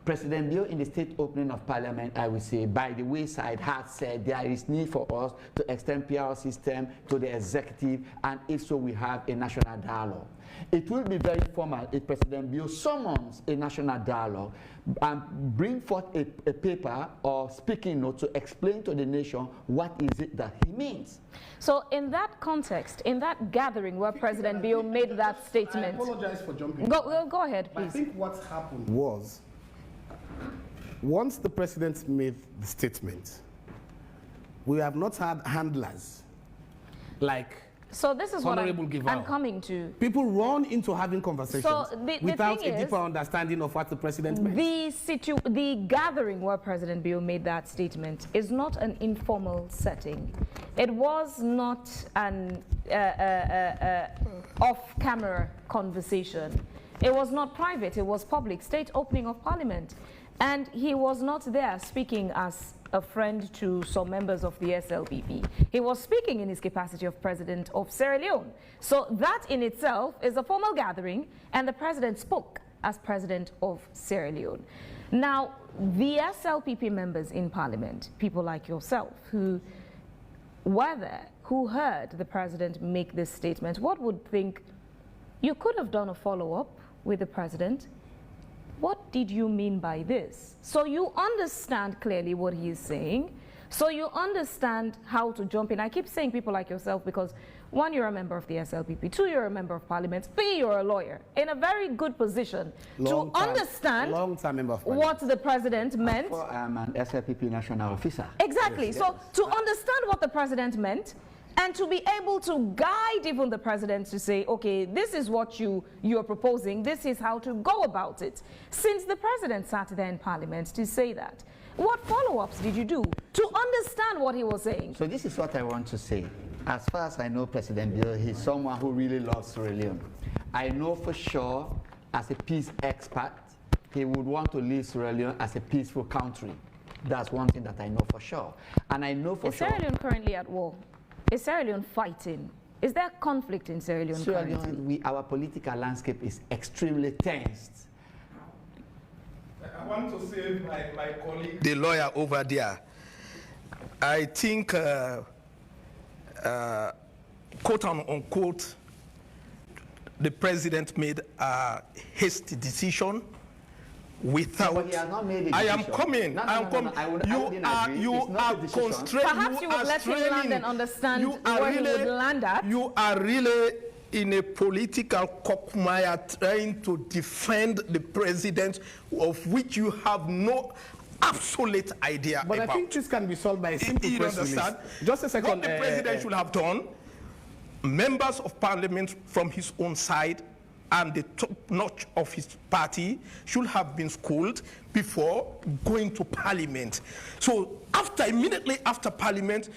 President Bill, in the state opening of Parliament, I would say, by the wayside, has said there is need for us to extend PR system to the executive, and if so, we have a national dialogue. It will be very formal if President Bill summons a national dialogue and bring forth a paper or speaking note to explain to the nation what is it that he means. So in that context, in that gathering where President Bill made that statement... I apologize for jumping. Go ahead, please. I think what happened was, once the president made the statement, we have not had handlers like so this is what Honorable I'm Gavao. coming to. People run into having conversations without thing a deeper understanding of what the president meant. The gathering where President Bill made that statement is not an informal setting. It was not an off-camera conversation. It was not private, it was public, state opening of Parliament. And he was not there speaking as a friend to some members of the SLPP. He was speaking in his capacity of president of Sierra Leone. So that in itself is a formal gathering, and the president spoke as president of Sierra Leone. Now, the SLPP members in Parliament, people like yourself who were there, who heard the president make this statement, what would think you could have done a follow-up with the president? What did you mean by this? So you understand clearly what he is saying. So you understand how to jump in. I keep saying people like yourself because, one, you're a member of the SLPP. Two, you're a member of Parliament. Three, you're a lawyer in a very good position to understand what the president meant. I'm an SLPP national officer. Exactly. Yes, so to understand what the president meant, and to be able to guide even the president to say, okay, this is what you're proposing, this is how to go about it. Since the president sat there in Parliament to say that, what follow-ups did you do to understand what he was saying? So this is what I want to say. As far as I know President Bill, he's someone who really loves Sierra Leone. I know for sure, as a peace expert, he would want to leave Sierra Leone as a peaceful country. That's one thing that I know for sure. And I know for sure... Is Sierra Leone currently at war? Is Sierra Leone fighting? Is there conflict in Sierra Leone currently? Our political landscape is extremely tensed. I want to say my colleague, the lawyer over there, I think, quote unquote, the president made a hasty decision without. But he has not made a decision. I am coming. No, I am coming. You are constrained. Perhaps you would let him land and understand where he would land at. You are really in a political quagmire trying to defend the president, of which you have no absolute idea but about. I think this can be solved by a simple press release. Just a second. What the president should have done, members of parliament from his own side and the top notch of his party should have been schooled before going to parliament. So immediately after parliament,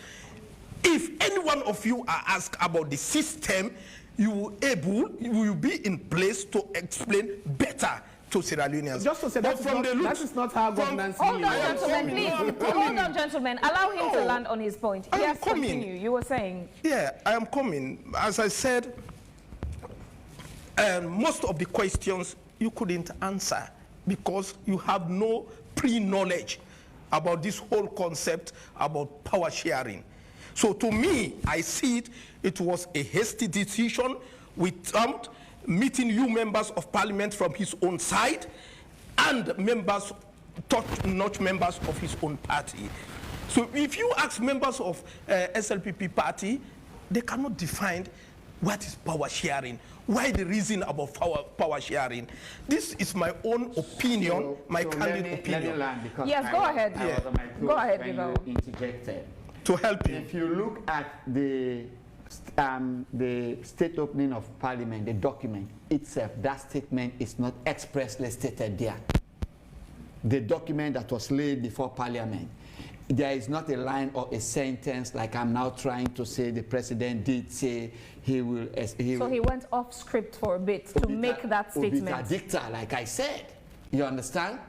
if any one of you are asked about the system, you will be in place to explain better to Sierra Leoneans. Just to say that is not how governance is. Hold on, gentlemen, please. Hold on, gentlemen. Allow him to land on his point. Yes, continue. You were saying. Yeah, I am coming. As I said, most of the questions you couldn't answer because you have no pre-knowledge about this whole concept about power sharing. So to me, I see it was a hasty decision without meeting you members of parliament from his own side and members, top-notch members of his own party. So if you ask members of SLPP party, they cannot define what is power sharing. Why the reason about power sharing? This is my own opinion, my candid opinion. Yes, go ahead. Go ahead, Gavao. Interjected. To help you. If you look at the state opening of parliament, the document itself, that statement is not expressly stated there. The document that was laid before parliament, there is not a line or a sentence like I'm now trying to say the president did say he will. So he went off script for a bit to make that statement. Dicta, like I said. You understand?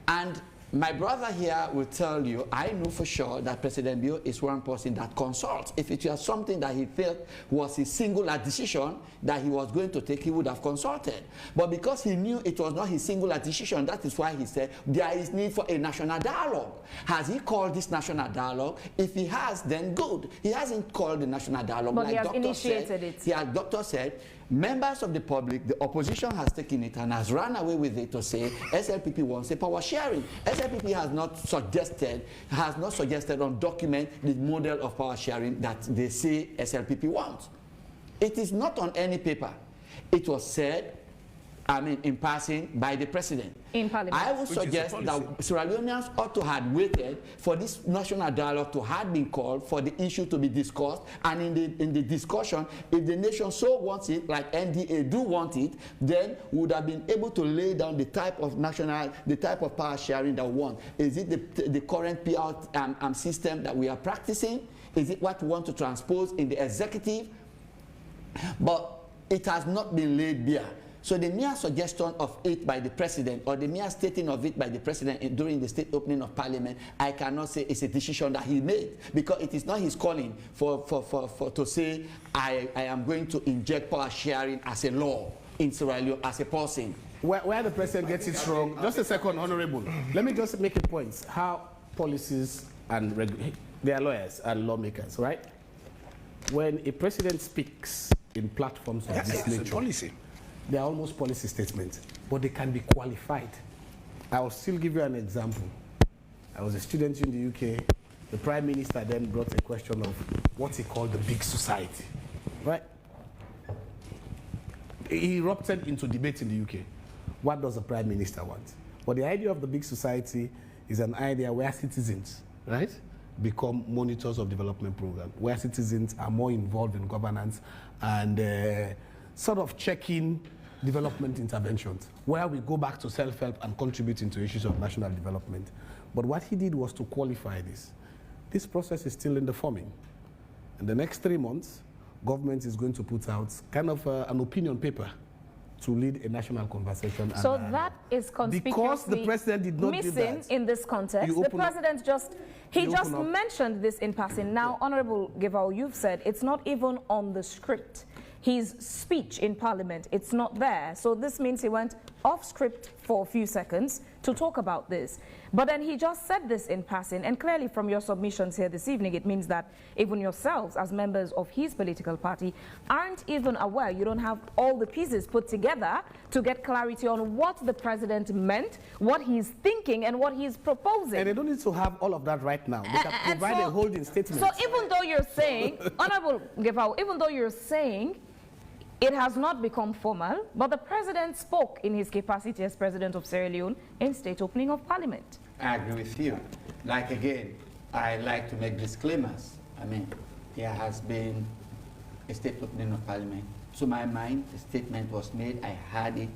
And My brother here will tell you, I know for sure that President Bio is one person that consults. If it was something that he felt was his singular decision that he was going to take, he would have consulted. But because he knew it was not his singular decision, that is why he said there is need for a national dialogue. Has he called this national dialogue? If he has, then good. He hasn't called the national dialogue. But like he has Dr. initiated said, it. Yeah, Doctor said, members of the public, the opposition has taken it and has run away with it to say SLPP wants a power sharing. SLPP has not suggested on document the model of power sharing that they say SLPP wants. It is not on any paper. It was said, I mean, in passing by the president. In Parliament. I would suggest that Sierra Leoneans ought to have waited for this national dialogue to have been called, for the issue to be discussed, and in the discussion, if the nation so wants it, like NDA do want it, then we would have been able to lay down the type of power sharing that we want. Is it the current PR system that we are practicing? Is it what we want to transpose in the executive? But it has not been laid bare. So the mere suggestion of it by the president, or the mere stating of it by the president during the state opening of parliament, I cannot say it's a decision that he made, because it is not his calling to say I am going to inject power sharing as a law in Sierra Leone as a person. Where the president gets it wrong, just a second, Honorable. Let me just make a point. How policies and they are lawyers and lawmakers, right? When a president speaks in platforms of this nature, policy. they are almost policy statements, but they can be qualified. I will still give you an example. I was a student in the UK. The Prime Minister then brought a question of what he called the big society, right? He erupted into debate in the UK. What does the Prime Minister want? But the idea of the big society is an idea where citizens, right, become monitors of development programs, where citizens are more involved in governance and sort of checking development interventions, where we go back to self-help and contributing to issues of national development. But what he did was to qualify this. This process is still in the forming. In the next 3 months, government is going to put out kind of an opinion paper to lead a national conversation. So that is conspicuously because the president did not missing do that, in this context. The president just mentioned this in passing. Now, Honorable Gavao, you've said it's not even on the script. His speech in Parliament, it's not there. So this means he went off script for a few seconds to talk about this. But then he just said this in passing, and clearly from your submissions here this evening, it means that even yourselves as members of his political party aren't even aware, you don't have all the pieces put together to get clarity on what the president meant, what he's thinking, and what he's proposing. And they don't need to have all of that right now. They can provide a holding statement. So even though you're saying, Honorable Gavao, even though you're saying it has not become formal, but the president spoke in his capacity as president of Sierra Leone in state opening of parliament. I agree with you. Like again, I like to make disclaimers. I mean, there has been a state opening of parliament. To my mind, the statement was made, I heard it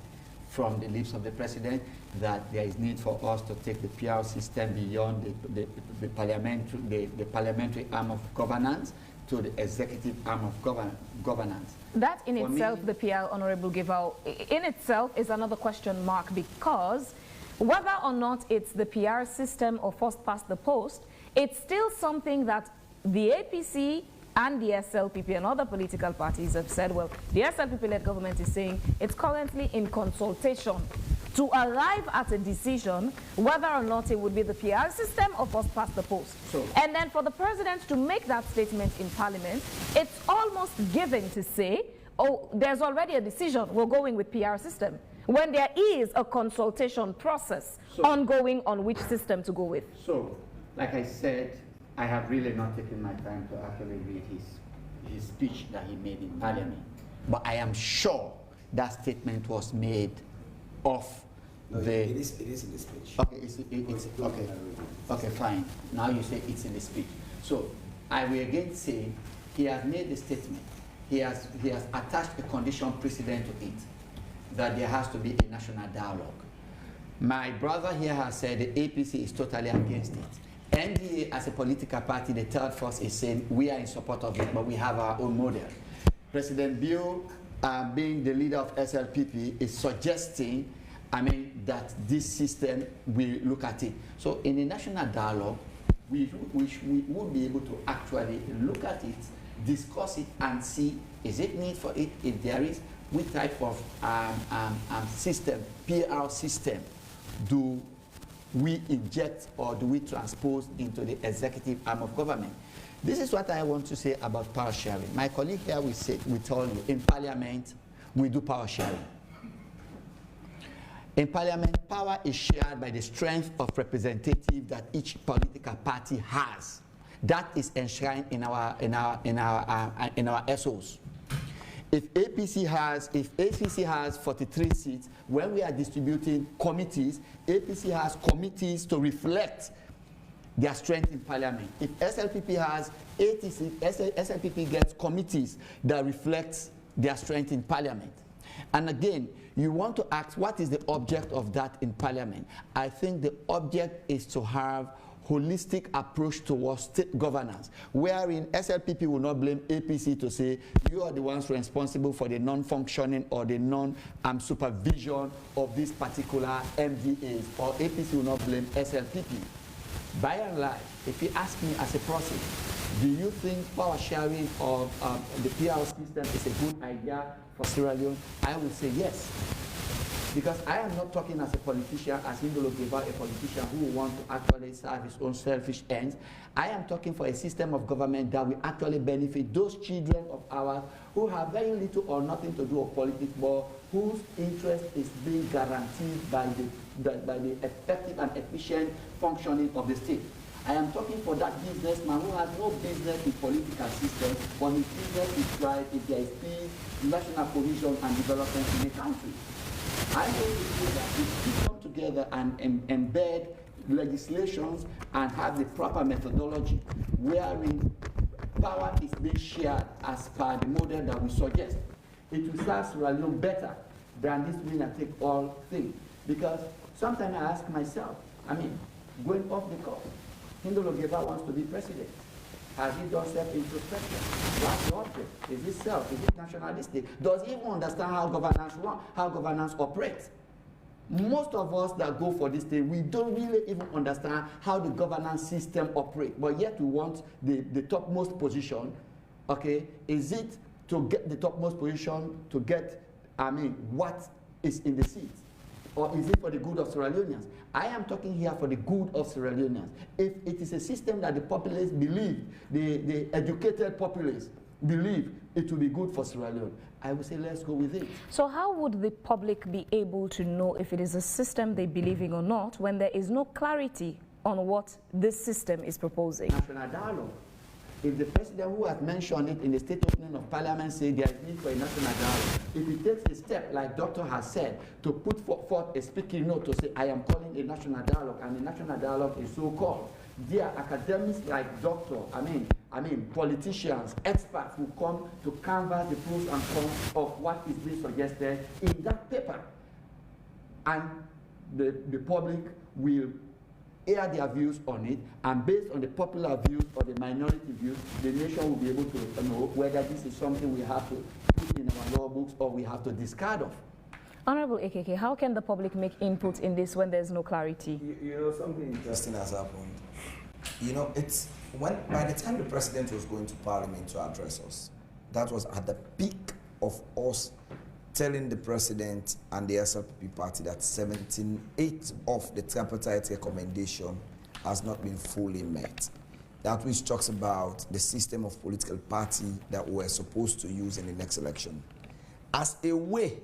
from the lips of the president, that there is need for us to take the PR system beyond the parliamentary arm of governance to the executive arm of governance. That in itself, the PR, Honorable Gavao, in itself is another question mark, because whether or not it's the PR system or first past the post, it's still something that the APC and the SLPP and other political parties have said, well, the SLPP-led government is saying it's currently in consultation to arrive at a decision whether or not it would be the PR system or first past the post. And then for the president to make that statement in Parliament, it's almost given to say, oh, there's already a decision, we're going with PR system, when there is a consultation process ongoing on which system to go with. So, like I said, I have really not taken my time to actually read his speech that he made in Parliament. But I am sure that statement was made off it is in the speech. Okay, it's okay. Okay, fine. Now you say it's in the speech. So I will again say he has made the statement. He has attached a condition precedent to it, that there has to be a national dialogue. My brother here has said the APC is totally against it. NDA as a political party, the third force, is saying we are in support of it, but we have our own model. President Bio, being the leader of SLPP, is suggesting I mean, that this system will look at it. So in the national dialogue, we would be able to actually look at it, discuss it, and see, is it need for it? If there is, what type of system, PR system, do we inject or do we transpose into the executive arm of government? This is what I want to say about power sharing. My colleague here will tell you, in Parliament, we do power sharing. In Parliament, power is shared by the strength of representative that each political party has. That is enshrined in our SOs. If ACC has 43 seats, when we are distributing committees, APC has committees to reflect their strength in Parliament. If SLPP has 80 seats, SLPP gets committees that reflect their strength in Parliament. And again, you want to ask, what is the object of that in Parliament? I think the object is to have holistic approach towards state governance, wherein SLPP will not blame APC to say, you are the ones responsible for the non-functioning or the non-supervision of these particular MDAs, or APC will not blame SLPP. By and large, if you ask me as a person, do you think power sharing of the PR system is a good idea for Sierra Leone? I will say yes. Because I am not talking as a politician, as Indolo Gavao, a politician who wants to actually serve his own selfish ends. I am talking for a system of government that will actually benefit those children of ours who have very little or nothing to do with politics, but whose interest is being guaranteed by the effective and efficient functioning of the state. I am talking for that businessman who has no business in political system, but his business is thrive if there is peace, national cohesion, and development in the country. I want to say that if we come together and embed legislations and have the proper methodology wherein power is being shared as per the model that we suggest, it will serve Sierra Leone better than this winner-take-all thing. Because sometimes I ask myself, I mean, going off the cuff, Indolo Gavao wants to be president. Has he done self-introspection? What's the object? Is it self? Is it nationalistic? Does he even understand how governance runs, how governance operates? Most of us that go for this thing, we don't really even understand how the governance system operates, but yet we want the topmost position. Okay, is it to get the topmost position to get, I mean, what is in the seat? Or is it for the good of Sierra Leoneans? I am talking here for the good of Sierra Leoneans. If it is a system that the populace believe, the educated populace believe it will be good for Sierra Leone, I would say let's go with it. So how would the public be able to know if it is a system they believe in or not when there is no clarity on what this system is proposing? National dialogue. If the president who has mentioned it in the state opening of Parliament says there is need for a national dialogue, if he takes a step, like Doctor has said, to put forth a speaking note to say, I am calling a national dialogue, and the national dialogue is so called, there are academics like Doctor, I mean politicians, experts who come to canvass the pros and cons of what is being suggested in that paper. And the public will air their views on it, and based on the popular views or the minority views, the nation will be able to know whether this is something we have to put in our law books or we have to discard of. Honorable AKK, how can the public make input in this when there's no clarity? You know, something interesting has happened. You know, it's by the time the president was going to Parliament to address us, that was at the peak of us telling the president and the SLPP party that 78 of the tripartite recommendation has not been fully met. That which talks about the system of political party that we're supposed to use in the next election. As a way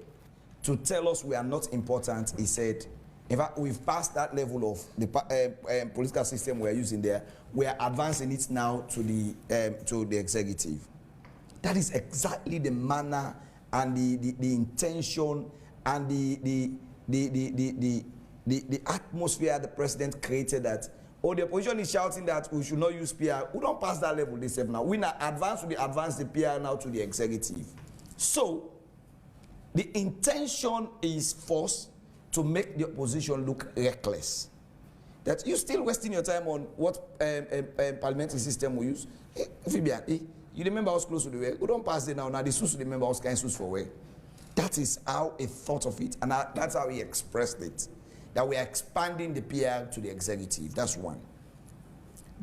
to tell us we are not important, he said, in fact, we've passed that level of the political system we're using there. We are advancing it now to the executive. That is exactly the manner and the intention and the atmosphere the president created, that, oh, the opposition is shouting that we should not use PR. We don't pass that level, they said now. We now advance the PR now to the executive. So, the intention is forced to make the opposition look reckless. That you're still wasting your time on what parliamentary system we use. You remember us close to the way. We don't pass it now. Now the sus remember us kind sus for way. That is how he thought of it, and that's how he expressed it. That we are expanding the PR to the executive. That's one.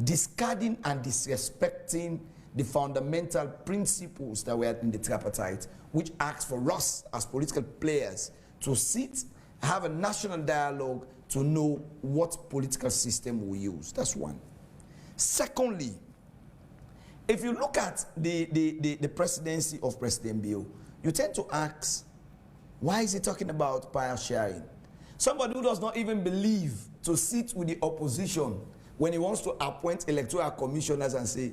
Discarding and disrespecting the fundamental principles that were in the tripartite, which asks for us as political players to sit, have a national dialogue to know what political system we use. That's one. Secondly, if you look at the presidency of President Bio, you tend to ask, why is he talking about power sharing? Somebody who does not even believe to sit with the opposition when he wants to appoint electoral commissioners and say,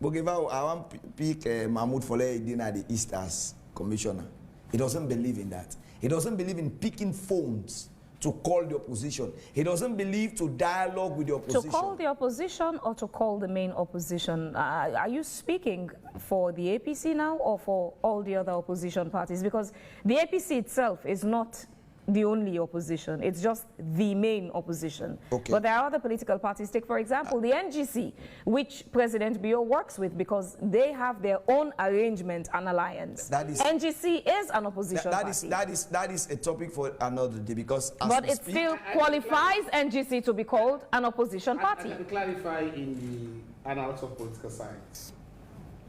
Gavao, I want to pick Mahmoud Foleh at the East as commissioner. He doesn't believe in that. He doesn't believe in picking phones to call the opposition. He doesn't believe to dialogue with the opposition. To call the opposition or to call the main opposition? Are you speaking for the APC now or for all the other opposition parties? Because the APC itself is not the only opposition. It's just the main opposition. Okay. But there are other political parties. Take, for example, the NGC, which President Bio works with because they have their own arrangement and alliance. NGC is an opposition party. That is a topic for another day because... But it still qualifies NGC to be called an opposition party. I can clarify in the annals of political science.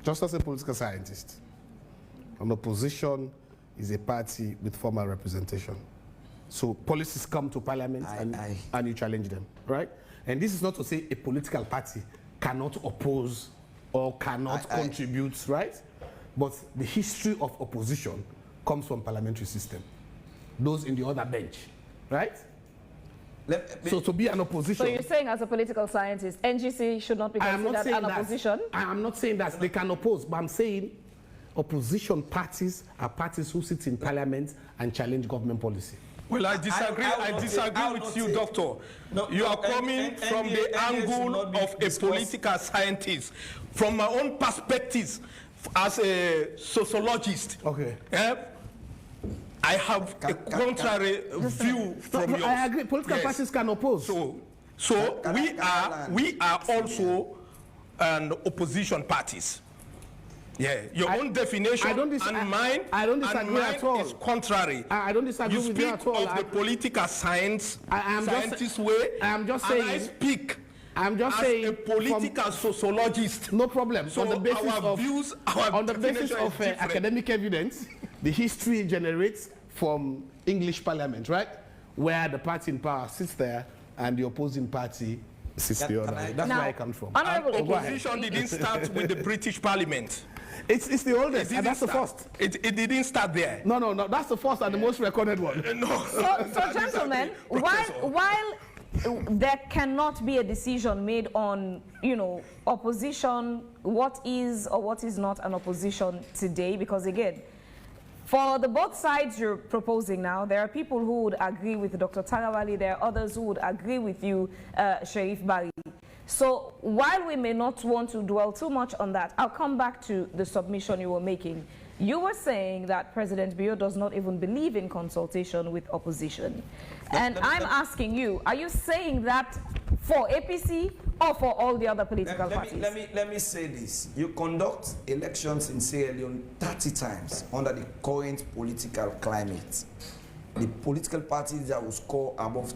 Just as a political scientist, an opposition is a party with formal representation. So policies come to parliament and you challenge them, right? And this is not to say a political party cannot oppose or cannot contribute, right? But the history of opposition comes from parliamentary system. Those in the other bench, right? So to be an opposition... So you're saying as a political scientist, NGC should not be considered an opposition? I am not saying that they can oppose, but I'm saying opposition parties are parties who sit in parliament and challenge government policy. Well, I disagree. I disagree with you, Doctor. No, you are coming from the angle of a political scientist. From my own perspective, as a sociologist, I have a contrary view from yours. I agree. Political parties can oppose. So we are also an opposition parties. Yeah, your own definition and mine, at all. Is contrary. I don't disagree with you at all. You speak of the political science, scientist way, I'm just saying, and I speak as a political sociologist. No problem. So on the basis our of views, on the basis of academic evidence, the history generates from English Parliament, right? Where the party in power sits there and the opposing party sits the other. That's where I come from. Opposition didn't start with the British Parliament. It's the oldest, and that's the first. It didn't start there. No, that's the first and the most recorded one. No. So gentlemen, while there cannot be a decision made on, opposition, what is or what is not an opposition today, because again, for the both sides you're proposing now, there are people who would agree with Dr. Tarawali, there are others who would agree with you, Sharif Bari. So while we may not want to dwell too much on that, I'll come back to the submission you were making. You were saying that President Bio does not even believe in consultation with opposition. And I'm asking you, are you saying that for APC or for all the other political parties? Let me say this. You conduct elections in Sierra Leone 30 times under the current political climate. The political parties that will score above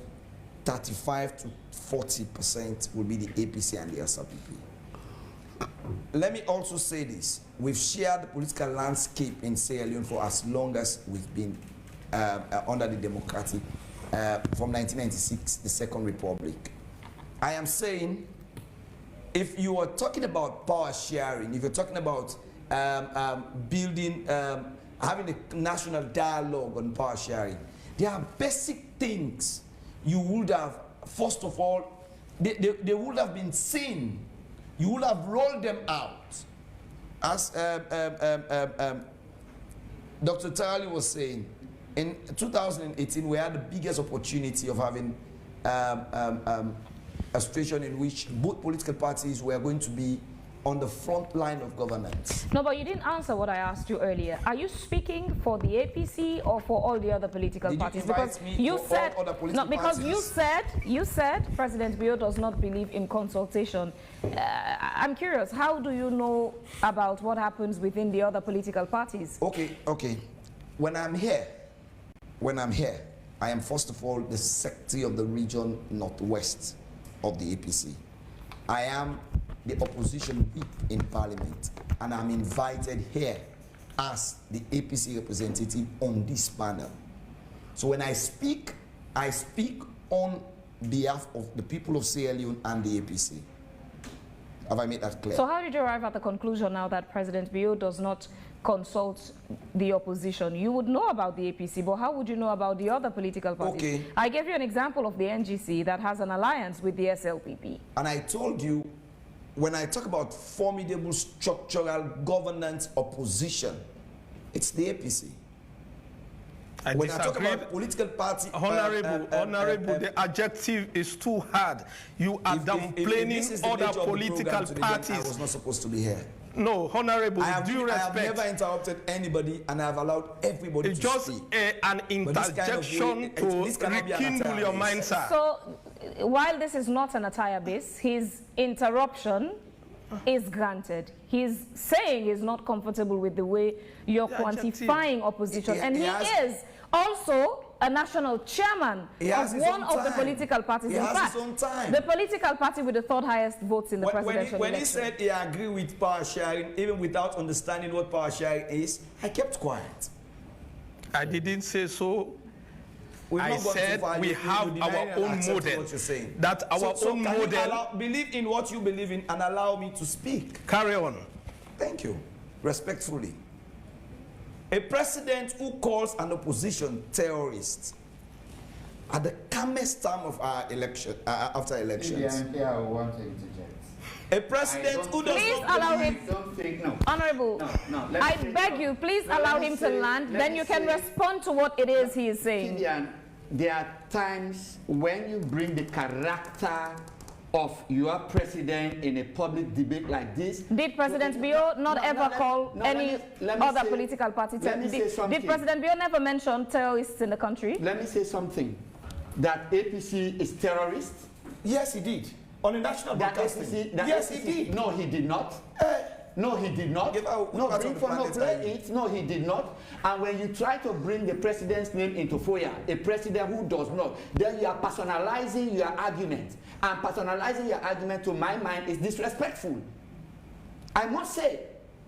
35 to 40% will be the APC and the SRPP. Let me also say this. We've shared the political landscape in Sierra Leone for as long as we've been under the democratic, from 1996, the Second Republic. I am saying, if you are talking about power sharing, if you're talking about building, having a national dialogue on power sharing, there are basic things you would have, first of all, they would have been seen. You would have rolled them out. As Dr. Tali was saying, in 2018, we had the biggest opportunity of having a situation in which both political parties were going to be on the front line of governance. No, but you didn't answer what I asked you earlier. Are you speaking for the APC or for all the other political parties? Because you said no, because you said President Bio does not believe in consultation. I'm curious, how do you know about what happens within the other political parties? Okay. when I'm here, I am first of all the secretary of the region Northwest of the APC. I am the opposition whip in Parliament, and I'm invited here as the APC representative on this panel. So when I speak on behalf of the people of Sierra Leone and the APC. Have I made that clear? So how did you arrive at the conclusion now that President Bio does not consult the opposition? You would know about the APC, but how would you know about the other political parties? Okay. I gave you an example of the NGC that has an alliance with the SLPP. And I told you, when I talk about formidable structural governance opposition, it's the APC. When I talk about political party... Honorable, the adjective is too hard. You are downplaying other political parties. I was not supposed to be here. No, Honorable, due respect. I have never interrupted anybody, and I have allowed everybody to speak. It's just an interjection to rekindle your mind, sir. So, while this is not an attire base, his interruption is granted. He's saying he's not comfortable with the way you're quantifying opposition. And he is also a national chairman of one of the political parties. In fact, the political party with the third highest votes in the presidential election. When he said he agreed with power sharing, even without understanding what power sharing is, I kept quiet. I didn't say so. I said we have our own model. That our own model. Believe in what you believe in and allow me to speak. Carry on. Thank you. Respectfully. A president who calls an opposition terrorist at the calmest time of our election, after elections. Yeah, I want to interject. A president who does please not allow him. Don't think, no. Honorable, I beg you, please allow him to land. Then you can respond to what it is he is saying. Vivian, there are times when you bring the character of your president in a public debate like this. Did President Bio not ever call any other political party terrorist? Did President Bio never mention terrorists in the country? Let me say something. That APC is terrorist? Yes, he did. On a national broadcasting. Yes, he did. No, he did not. No, he did not. No, he did not. And when you try to bring the president's name into FOIA, a president who does not, then you are personalizing your argument. And personalizing your argument, to my mind, is disrespectful. I must say.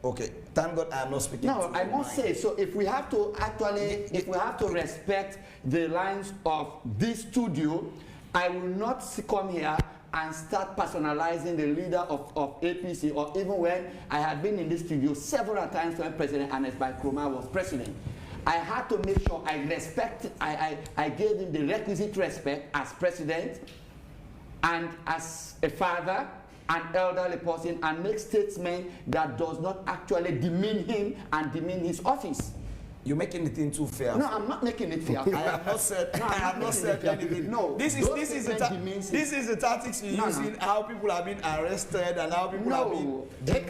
Okay, thank God I am not speaking. No, I must say. So if we have to actually, if we have to respect the lines of this studio, I will not come here and start personalizing the leader of APC, or even when I had been in this studio several times when President Anes Kroma was president. I had to make sure I gave him the requisite respect as president and as a father, an elderly person, and make statements that does not actually demean him and demean his office. You're making it too fair. No, I'm not making it fair. I have not said. I have not said anything. No, this is the tactics you use in how people have been arrested and how people have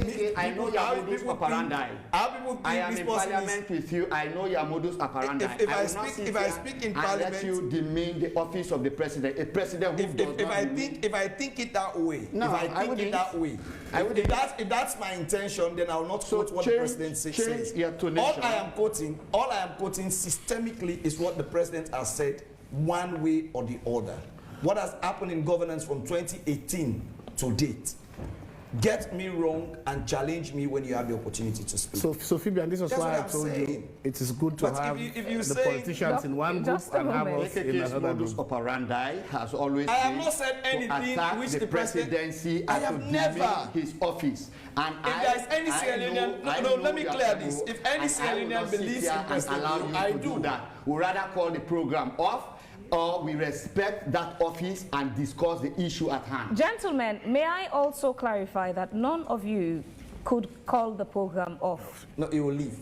been. I know your modus operandi. How people think I am in parliament with you. I know your modus operandi. If I speak in parliament, let you demean the office of the president. A president who does not. If I think it that way, no, if I think it that way, if that's my intention, then I will not quote what the president says. All I am quoting systemically is what the president has said, one way or the other. What has happened in governance from 2018 to date. Get me wrong and challenge me when you have the opportunity to speak. So Phoebe, and this is why I told you it is good to have the politicians in one group and have us in another group. Operandi has always I have not said anything which the presidency I have never his office. And if there's any Sierra Leonean, let me clear this. If any Sierra Leonean believes in President, I do that. We rather call the program off, or we respect that office and discuss the issue at hand. Gentlemen, may I also clarify that none of you could call the program off? No, you will leave.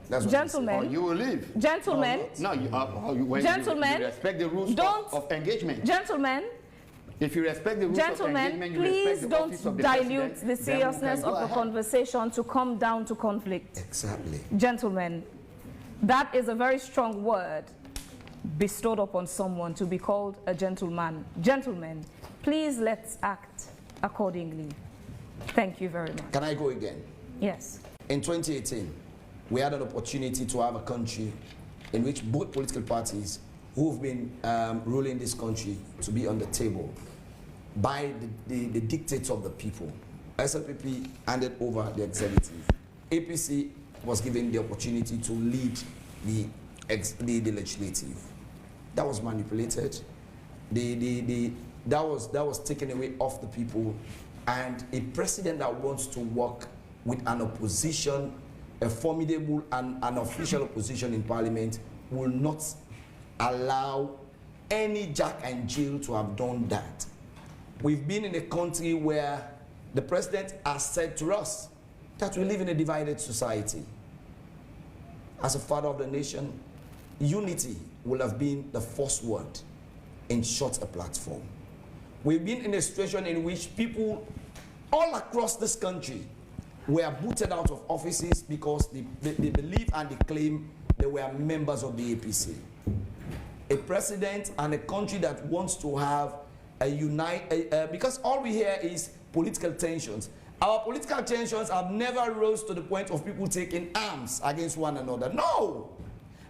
That's Gentlemen, you will leave. Gentlemen, gentlemen, you respect the rules of engagement. Gentlemen, if you respect the rules of engagement, you please respect the office of the dilute the seriousness of the conversation to come down to conflict. Exactly. Gentlemen, that is a very strong word bestowed upon someone to be called a gentleman. Gentlemen, please let's act accordingly. Thank you very much. Can I go again? Yes. In 2018, we had an opportunity to have a country in which both political parties who've been ruling this country to be on the table by the dictates of the people. SLPP handed over the executive. APC was given the opportunity to lead the legislative. That was manipulated. That was taken away off the people, and a president that wants to work with an opposition, a formidable and an official opposition in parliament, will not allow any Jack and Jill to have done that. We've been in a country where the president has said to us that we live in a divided society. As a father of the nation, unity will have been the first word in such a platform. We've been in a situation in which people all across this country were booted out of offices because they believe and they claim they were members of the APC. A president and a country that wants to have a because all we hear is political tensions. Our political tensions have never rose to the point of people taking arms against one another. No!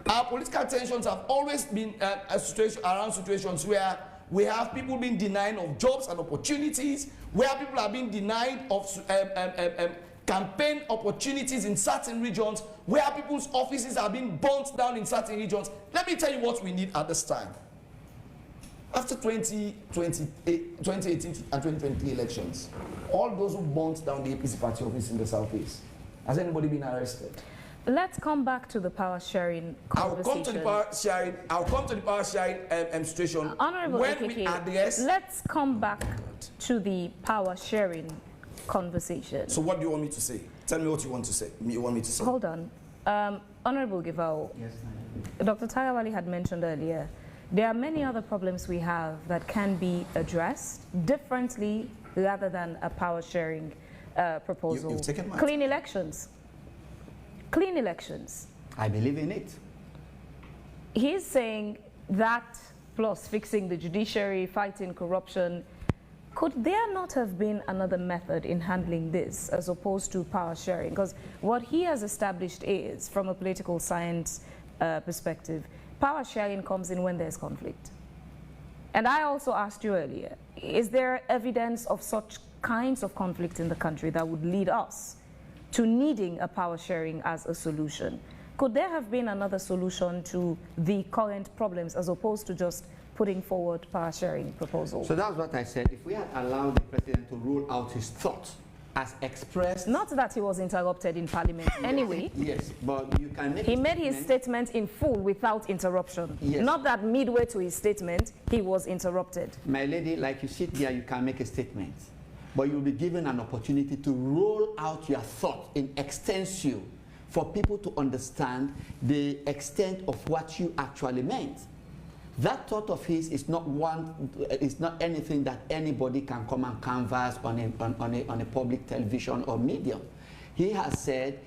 Our political tensions have always been around situations where we have people being denied of jobs and opportunities, where people are being denied of campaign opportunities in certain regions, where people's offices are being burnt down in certain regions. Let me tell you what we need at this time. After 2018 and 2020 elections, all those who burnt down the APC party office in the Southeast, has anybody been arrested? Let's come back to the power sharing conversation. I'll come to the power sharing situation Honorable when AKK, we address. let's come back to the power sharing conversation. So what do you want me to say? Tell me what you want to say. You want me to say? Hold on. Honorable Gavao, Yes, Dr. Tagawali had mentioned earlier, there are many other problems we have that can be addressed differently rather than a power sharing proposal. You've taken my Clean elections. Clean elections. I believe in it. He's saying that plus fixing the judiciary, fighting corruption. Could there not have been another method in handling this as opposed to power sharing? Because what he has established is, from a political science perspective, power sharing comes in when there's conflict. And I also asked you earlier, is there evidence of such kinds of conflict in the country that would lead us to needing a power sharing as a solution? Could there have been another solution to the current problems as opposed to just putting forward power sharing proposals? So that's what I said. If we had allowed the president to roll out his thoughts as expressed. Not that he was interrupted in Parliament anyway. Yes, but you can make He made his statement in full without interruption. Yes. Not that midway to his statement, he was interrupted. My lady, like you sit there, you can make a statement, but you'll be given an opportunity to roll out your thought in extensio for people to understand the extent of what you actually meant. That thought of his is not anything that anybody can come and canvass on a public television or medium. He has said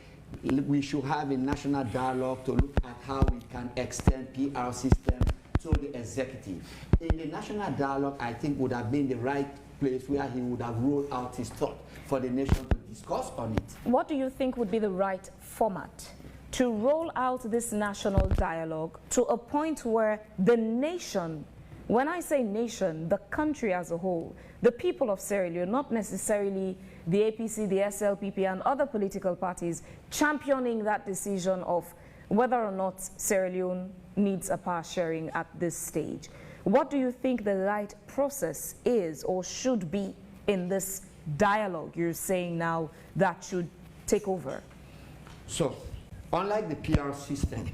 we should have a national dialogue to look at how we can extend PR system to the executive. In the national dialogue, I think would have been the right place where he would have rolled out his thought for the nation to discuss on it. What do you think would be the right format to roll out this national dialogue to a point where the nation, when I say nation, the country as a whole, the people of Sierra Leone, not necessarily the APC, the SLPP and other political parties, championing that decision of whether or not Sierra Leone needs a power sharing at this stage? What do you think the right process is or should be in this dialogue you're saying now that should take over? So, unlike the PR system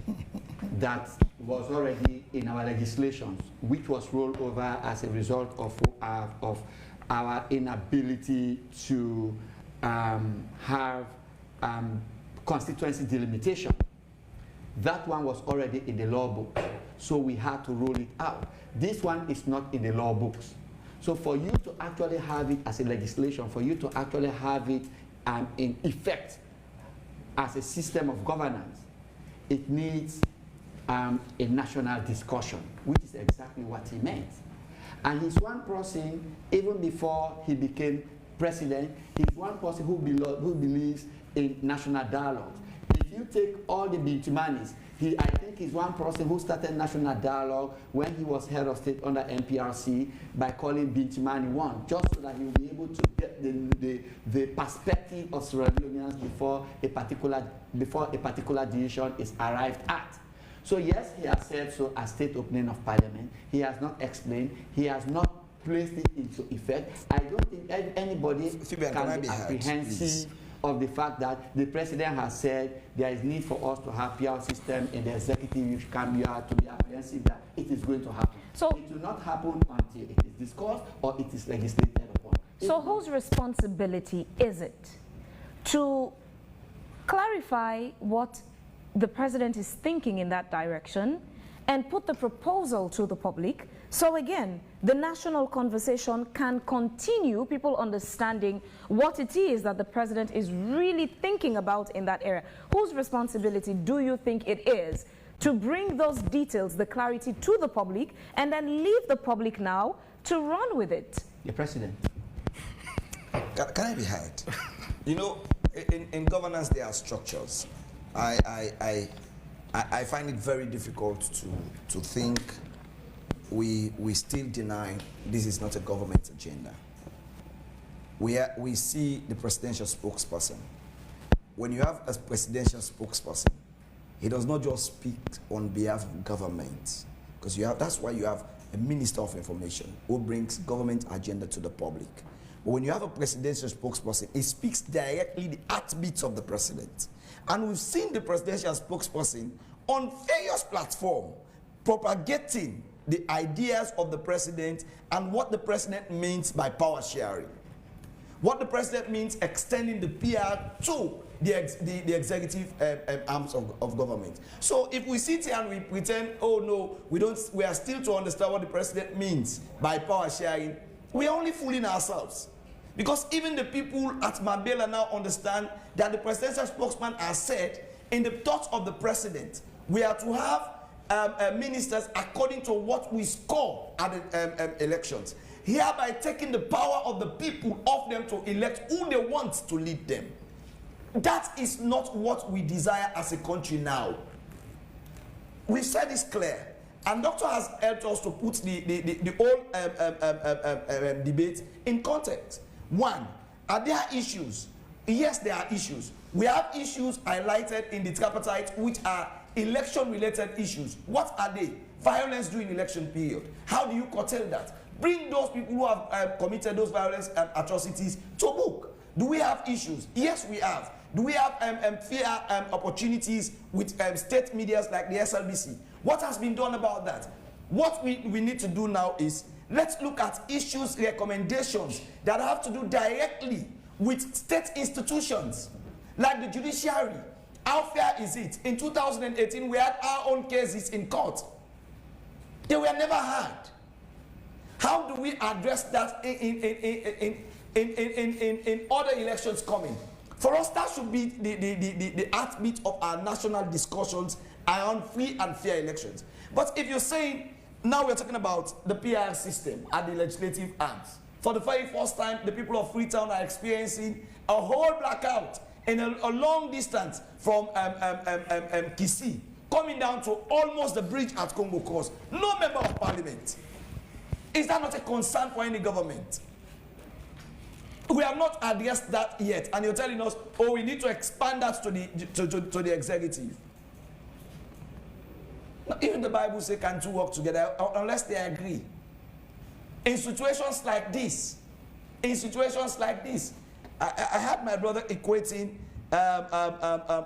that was already in our legislations, which was rolled over as a result of our inability to have constituency delimitation, that one was already in the law book, so we had to roll it out. This one is not in the law books. So for you to actually have it as a legislation, for you to actually have it in effect as a system of governance, it needs a national discussion, which is exactly what he meant. And he's one person, even before he became president, he's one person who believes in national dialogue. If you take all the Bintumanis, I think he's one person who started national dialogue when he was head of state under NPRC by calling Bintimani one, just so that he will be able to get the perspective of Sierra Leoneans before a particular decision is arrived at. So yes, he has said so at state opening of parliament. He has not explained. He has not placed it into effect. I don't think anybody can be apprehensive of the fact that the president has said there is need for us to have PR system in the executive. You can be to be apprehensive that it is going to happen. So it will not happen until it is discussed or it is legislated upon. So whose responsibility is it to clarify what the president is thinking in that direction and put the proposal to the public? So again, the national conversation can continue, people understanding what it is that the president is really thinking about in that area. Whose responsibility do you think it is to bring those details, the clarity to the public, and then leave the public now to run with it? The president. Can I be heard? You know, in governance there are structures. I find it very difficult to think we still deny this is not a government agenda. We see the presidential spokesperson. When you have a presidential spokesperson, he does not just speak on behalf of government, because that's why you have a minister of information who brings government agenda to the public. But when you have a presidential spokesperson, he speaks directly the heartbeats of the president. And we've seen the presidential spokesperson on various platforms propagating the ideas of the president and what the president means by power sharing. What the president means extending the PR to the executive arms of government. So if we sit here and we pretend, oh no, we are still to understand what the president means by power sharing, we are only fooling ourselves. Because even the people at Mabela now understand that the presidential spokesman has said, in the thoughts of the president, we are to have ministers according to what we score at the elections, hereby taking the power of the people off them to elect who they want to lead them. That is not what we desire as a country now. We've said this clear, and Doctor has helped us to put the whole debate in context. One, are there issues? Yes, there are issues. We have issues highlighted in the tripartite which are election-related issues. What are they? Violence during election period. How do you curtail that? Bring those people who have committed those violence atrocities to book. Do we have issues? Yes, we have. Do we have fair opportunities with state medias like the SLBC? What has been done about that? What we need to do now is, let's look at issues, recommendations that have to do directly with state institutions, like the judiciary. How fair is it? In 2018, we had our own cases in court. They were never heard. How do we address that in other elections coming? For us, that should be the heartbeat of our national discussions around free and fair elections. But if you're saying, now we're talking about the PR system at the legislative arms. For the very first time, the people of Freetown are experiencing a whole blackout in a long distance from Kisii, coming down to almost the bridge at Congo Cross. No member of parliament. Is that not a concern for any government? We have not addressed that yet, and you're telling us, oh, we need to expand that to the executive. Now, even the Bible says, can two work together unless they agree? In situations like this, I had my brother equating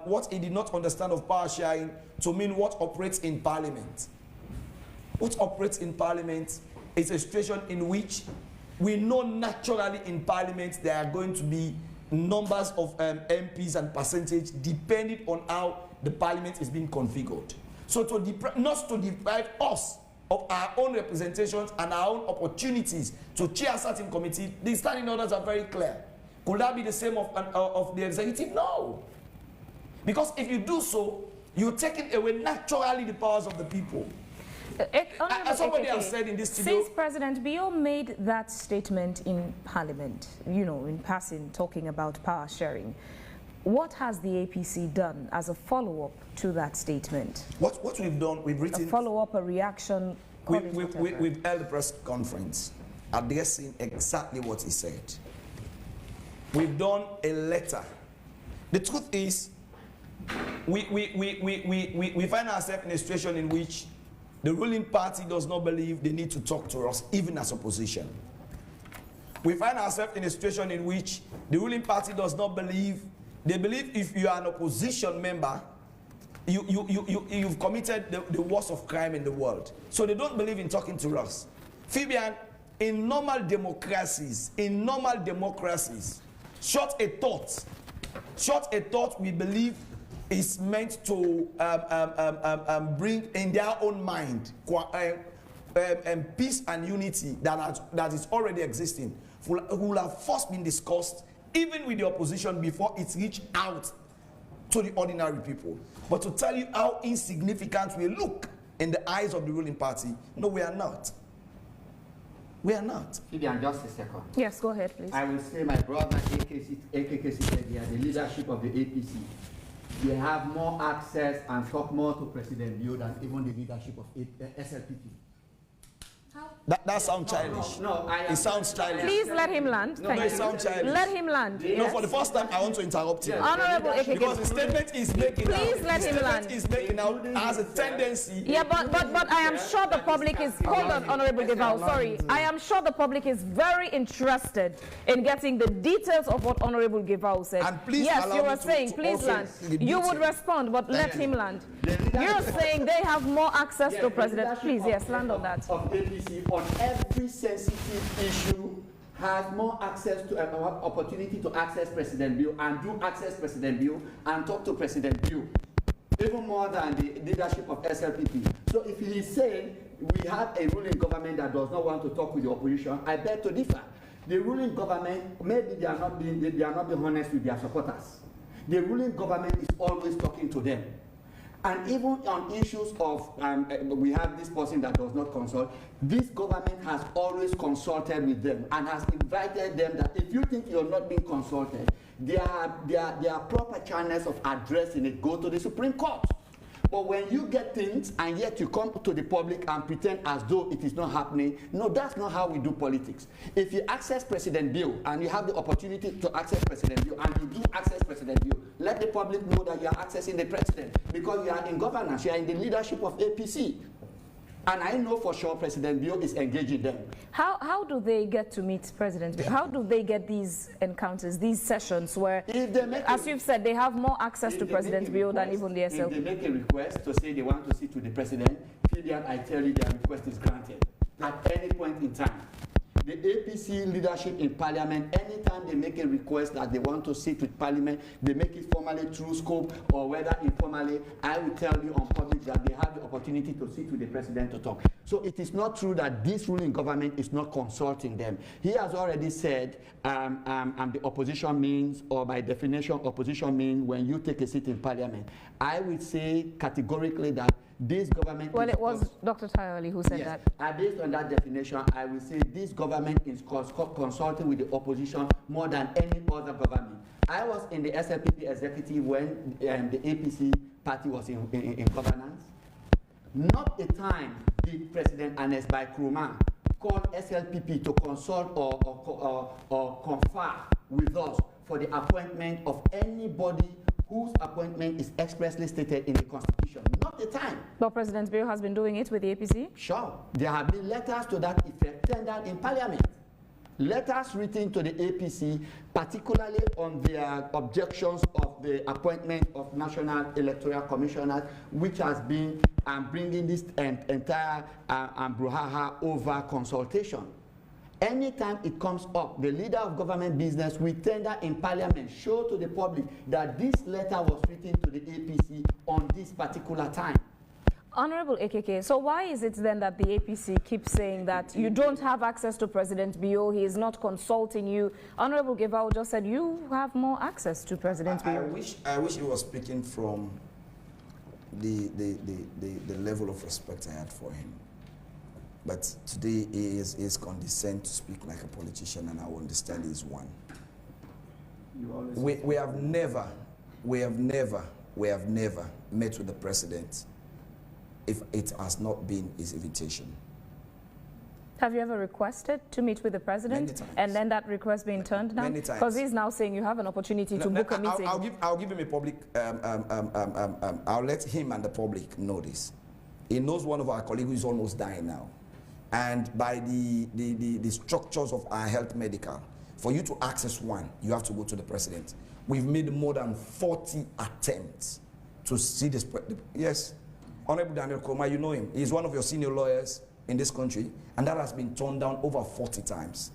what he did not understand of power sharing to mean what operates in parliament. What operates in parliament is a situation in which we know naturally in parliament there are going to be numbers of MPs and percentage depending on how the parliament is being configured. So not to deprive us of our own representations and our own opportunities to chair a certain committee, the standing orders are very clear. Could that be the same of the executive? No. Because if you do so, you're taking away naturally the powers of the people. As somebody has said in this studio, since President Bio made that statement in Parliament, you know, in passing, talking about power sharing, What has the APC done as a follow-up to that statement? What we've done, we've written... A follow-up, a reaction? We've held a press conference addressing exactly what he said. We've done a letter. The truth is, we find ourselves in a situation in which the ruling party does not believe they need to talk to us, even as opposition. We find ourselves in a situation in which the ruling party does not believe, they believe if you are an opposition member, you've committed the worst of crime in the world. So they don't believe in talking to us. Fabian, in normal democracies, short a thought we believe is meant to bring in their own mind peace and unity that is already existing will have first been discussed even with the opposition before it reached out to the ordinary people. But to tell you how insignificant we look in the eyes of the ruling party, no, we are not. We are not. Vivian, just a second. Yes, go ahead, please. I will say my brother AKK said they are the leadership of the APC. They have more access and talk more to President Bio than even the leadership of SLPP. That sounds childish. No, it sounds childish. Please let him land. No, it sounds childish. Let him land. No, Yes. for the first time, I want to interrupt you. Honorable AKK. Because the statement is making Please let him land. is making out as a tendency. Yeah, but I am sure the public is, hold on, Honorable Gavao, sorry. I am sure the public is very interested in getting the details of what Honorable Gavao said. And please yes, allow you me were to saying, please land. You would respond, but let him land. You're saying they have more access to President. Please, yes, land on that. Of APC on every sensitive issue has more access to an opportunity to access President Bio and do access President Bio and talk to President Bio, even more than the leadership of SLPP. So if he is saying we have a ruling government that does not want to talk with the opposition, I beg to differ. The ruling government, maybe they are not being honest with their supporters. The ruling government is always talking to them. And even on issues of, we have this person that does not consult, this government has always consulted with them and has invited them that if you think you're not being consulted, there are proper channels of addressing it. Go to the Supreme Court. But when you get things and yet you come to the public and pretend as though it is not happening, no, that's not how we do politics. If you access President Bio and you have the opportunity to access President Bio and you do access President Bio, let the public know that you are accessing the president because you are in governance, you are in the leadership of APC. And I know for sure President Bio is engaging them. How do they get to meet President Bio? How do they get these encounters, these sessions where, as you've said, they have more access to President Bio than even the SLP? If they make a request to say they want to sit with the president, Fabian, I tell you their request is granted at any point in time. The APC leadership in Parliament, anytime they make a request that they want to sit with Parliament, they make it formally through scope or whether informally, I will tell you on public that they have the opportunity to sit with the president to talk. So it is not true that this ruling government is not consulting them. He has already said the opposition means, or by definition, opposition means when you take a seat in Parliament. I would say categorically that this government... Well, it was Dr. Tayoli who said that. Based on that definition, I will say this government is consulting with the opposition more than any other government. I was in the SLPP executive when the APC party was in governance. Not a time did President Anes Bai Krumah call SLPP to consult or confer with us for the appointment of anybody whose appointment is expressly stated in the Constitution. Not the time. But President Bio has been doing it with the APC? Sure. There have been letters to that effect tendered in Parliament. Letters written to the APC, particularly on their objections of the appointment of National Electoral Commissioners, which has been bringing this entire brouhaha over consultation. Anytime it comes up, the leader of government business will tender in Parliament, show to the public that this letter was written to the APC on this particular time. Honorable AKK, so why is it then that the APC keeps saying that you don't have access to President Bio, he is not consulting you? Honorable Gavao just said you have more access to President Bio. I wish he was speaking from the level of respect I had for him. But today he is condescending to speak like a politician, and I understand he's one. We have never we have never met with the president if it has not been his invitation. Have you ever requested to meet with the president? Many times. And then that request being turned down? Many times. Because he's now saying you have an opportunity to book a meeting. I'll give him a public, I'll let him and the public know this. He knows one of our colleagues who is almost dying now. And by the structures of our health medical, for you to access one, you have to go to the president. We've made more than 40 attempts to see this. Yes, Honorable Daniel Kroma, you know him. He's one of your senior lawyers in this country, and that has been turned down over 40 times.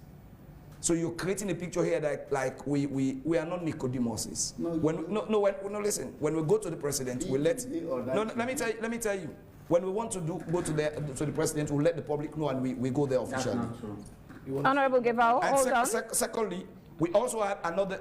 So you're creating a picture here that like we are not Nicodemuses. Listen. When we go to the president, we let. No, let me tell you. When we want to go to the president, we let the public know, and we go there officially. That's not true. Honorable Gavao, hold on. Secondly, we also had another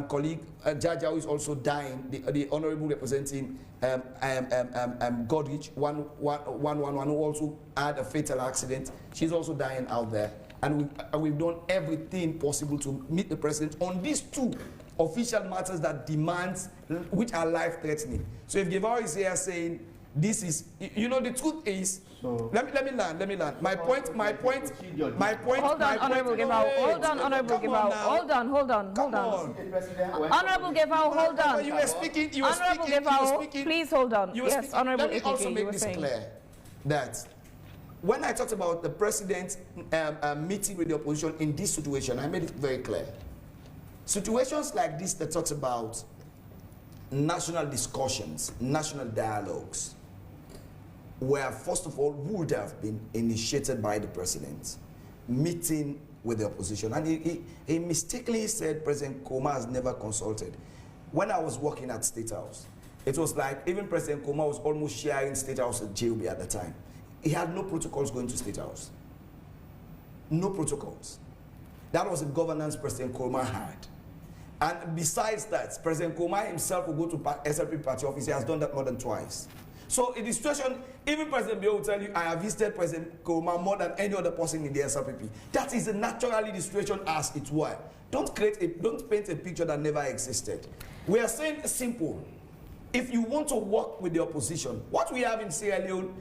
colleague, Jaja, who is also dying. The honorable representing Godrich, 111, who also had a fatal accident. She's also dying out there. And we've done everything possible to meet the president on these two official matters that demands, which are life-threatening. So if Gavao is here saying, this is, you know, the truth is, so let me land. My point. Hold on, Honorable Gavao. Hold on, Honorable Gavao. Hold on. Honorable Gavao, hold on. You were speaking. Honorable Gavao, please hold on. Yes, Honorable Let me also make this clear that when I talked about the president meeting with the opposition in this situation, I made it very clear. Situations like this that talks about national discussions, national dialogues, where first of all would have been initiated by the president, meeting with the opposition. And he mistakenly said President Koma has never consulted. When I was working at State House, it was like even President Koma was almost sharing State House at JOB at the time. He had no protocols going to State House. No protocols. That was the governance President Koma had. And besides that, President Koma himself will go to SLP party office. He has done that more than twice. So in the situation, even President Bio will tell you, I have visited President Koma more than any other person in the SLPP. That is naturally the situation as it were. Don't paint a picture that never existed. We are saying simple. If you want to work with the opposition, what we have in Sierra Leone,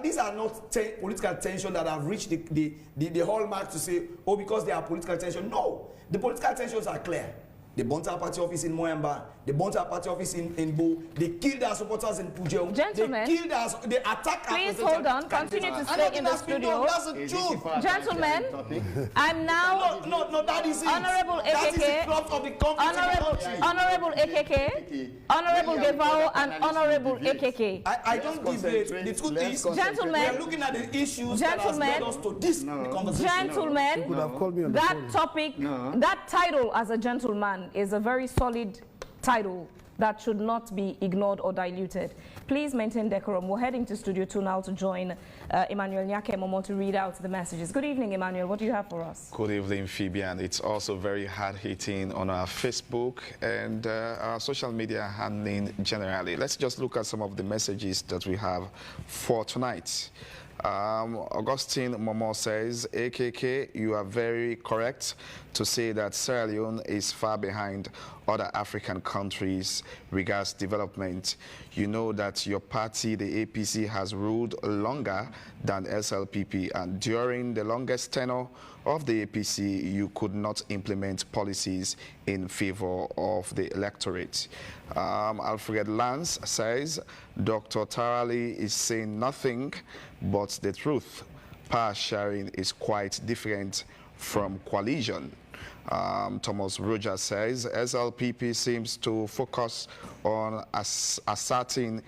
these are not political tension that have reached the hallmark to say, oh, because they are political tension. No, the political tensions are clear. They burnt our party office in Moyamba. They burnt our party office in Bo. They killed our supporters in Pujeo. Gentlemen, they killed us. They attacked our please hold on. Continue to stay in the studio. That's the truth. Gentlemen, I'm now. No, that is it. Honorable AKK. That is the plot of the conflict. Honorable AKK. Honorable Gavao and Honorable AKK. I don't debate. The truth is, gentlemen, we are looking at the issues that has led us to this conversation. Gentlemen, that topic, that title as a gentleman is a very solid title that should not be ignored or diluted. Please maintain decorum. We're heading to Studio 2 now to join Emmanuel Nyake Momo to read out the messages. Good evening, Emmanuel. What do you have for us? Good evening, Phoebe. It's also very hard-hitting on our Facebook and our social media handling generally. Let's just look at some of the messages that we have for tonight. Augustine Momo says, AKK, you are very correct to say that Sierra Leone is far behind other African countries regards development. You know that your party, the APC, has ruled longer than SLPP, and during the longest tenure of the APC, you could not implement policies in favor of the electorate. Alfred Lance says, Dr. Tarali is saying nothing but the truth. Power sharing is quite different from coalition. Thomas Rogers says, SLPP seems to focus on asserting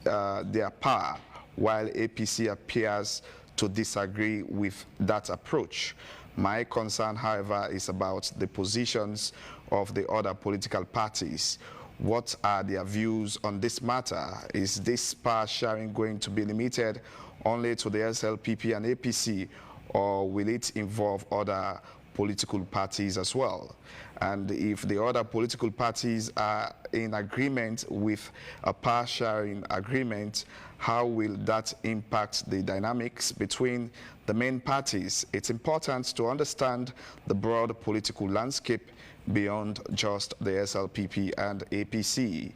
their power, while APC appears to disagree with that approach. My concern, however, is about the positions of the other political parties. What are their views on this matter? Is this power sharing going to be limited only to the SLPP and APC, or will it involve other political parties as well? And if the other political parties are in agreement with a power sharing agreement, How will that impact the dynamics between the main parties? It's important to understand the broad political landscape beyond just the SLPP and APC.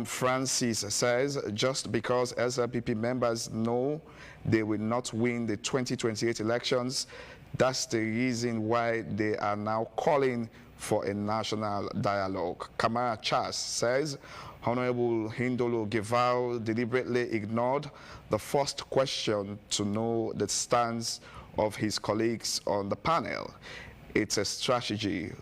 Francis says, just because SLPP members know they will not win the 2028 elections, that's the reason why they are now calling for a national dialogue. Kamara Chas says, Honorable Hindolo Gavao deliberately ignored the first question to know the stance of his colleagues on the panel. It's a strategy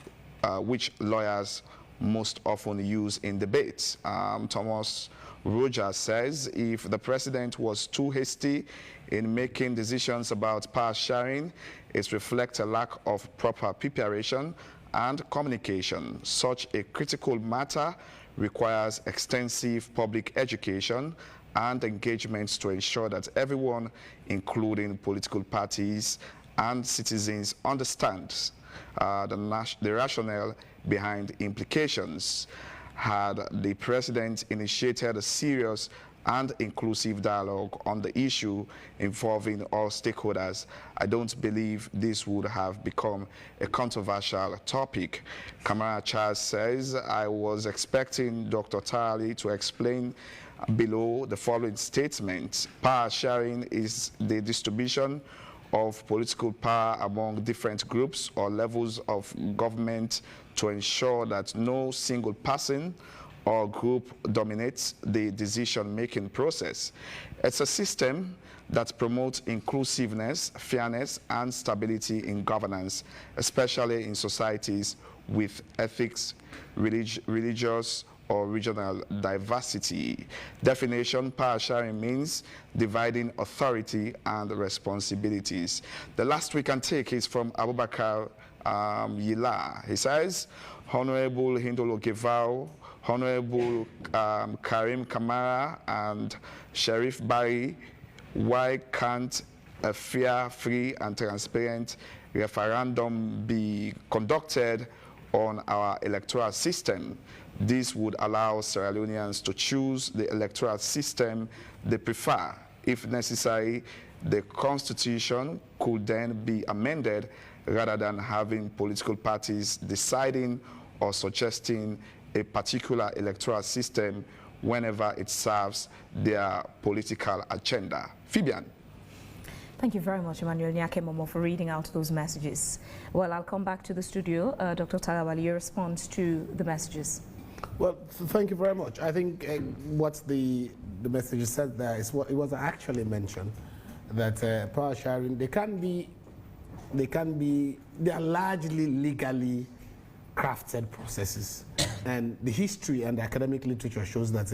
which lawyers most often use in debates. Thomas Rogers says, if the president was too hasty in making decisions about power sharing, it reflects a lack of proper preparation and communication. Such a critical matter requires extensive public education and engagements to ensure that everyone, including political parties and citizens, understands the rationale behind implications. Had the president initiated a serious and inclusive dialogue on the issue involving all stakeholders, I don't believe this would have become a controversial topic. Kamara Charles says, I was expecting Dr. Tali to explain below the following statement. Power sharing is the distribution of political power among different groups or levels of government to ensure that no single person or group dominates the decision-making process. It's a system that promotes inclusiveness, fairness, and stability in governance, especially in societies with ethics, religious, or regional diversity. Definition: power sharing means dividing authority and responsibilities. The last we can take is from Abubakar Yila. He says, Honorable Hindolo Gavao, Honorable Karim Kamara, and Sheriff Barry, why can't a fair, free, and transparent referendum be conducted on our electoral system? This would allow Sierra Leoneans to choose the electoral system they prefer. If necessary, the constitution could then be amended rather than having political parties deciding or suggesting a particular electoral system whenever it serves their political agenda. Fibian. Thank you very much, Emmanuel Nyakemomo, for reading out those messages. Well, I'll come back to the studio. Dr. Tagawali, your response to the messages. Well, thank you very much. I think what the message said there is what it was actually mentioned, that power sharing, they are largely legally crafted processes. And the history and the academic literature shows that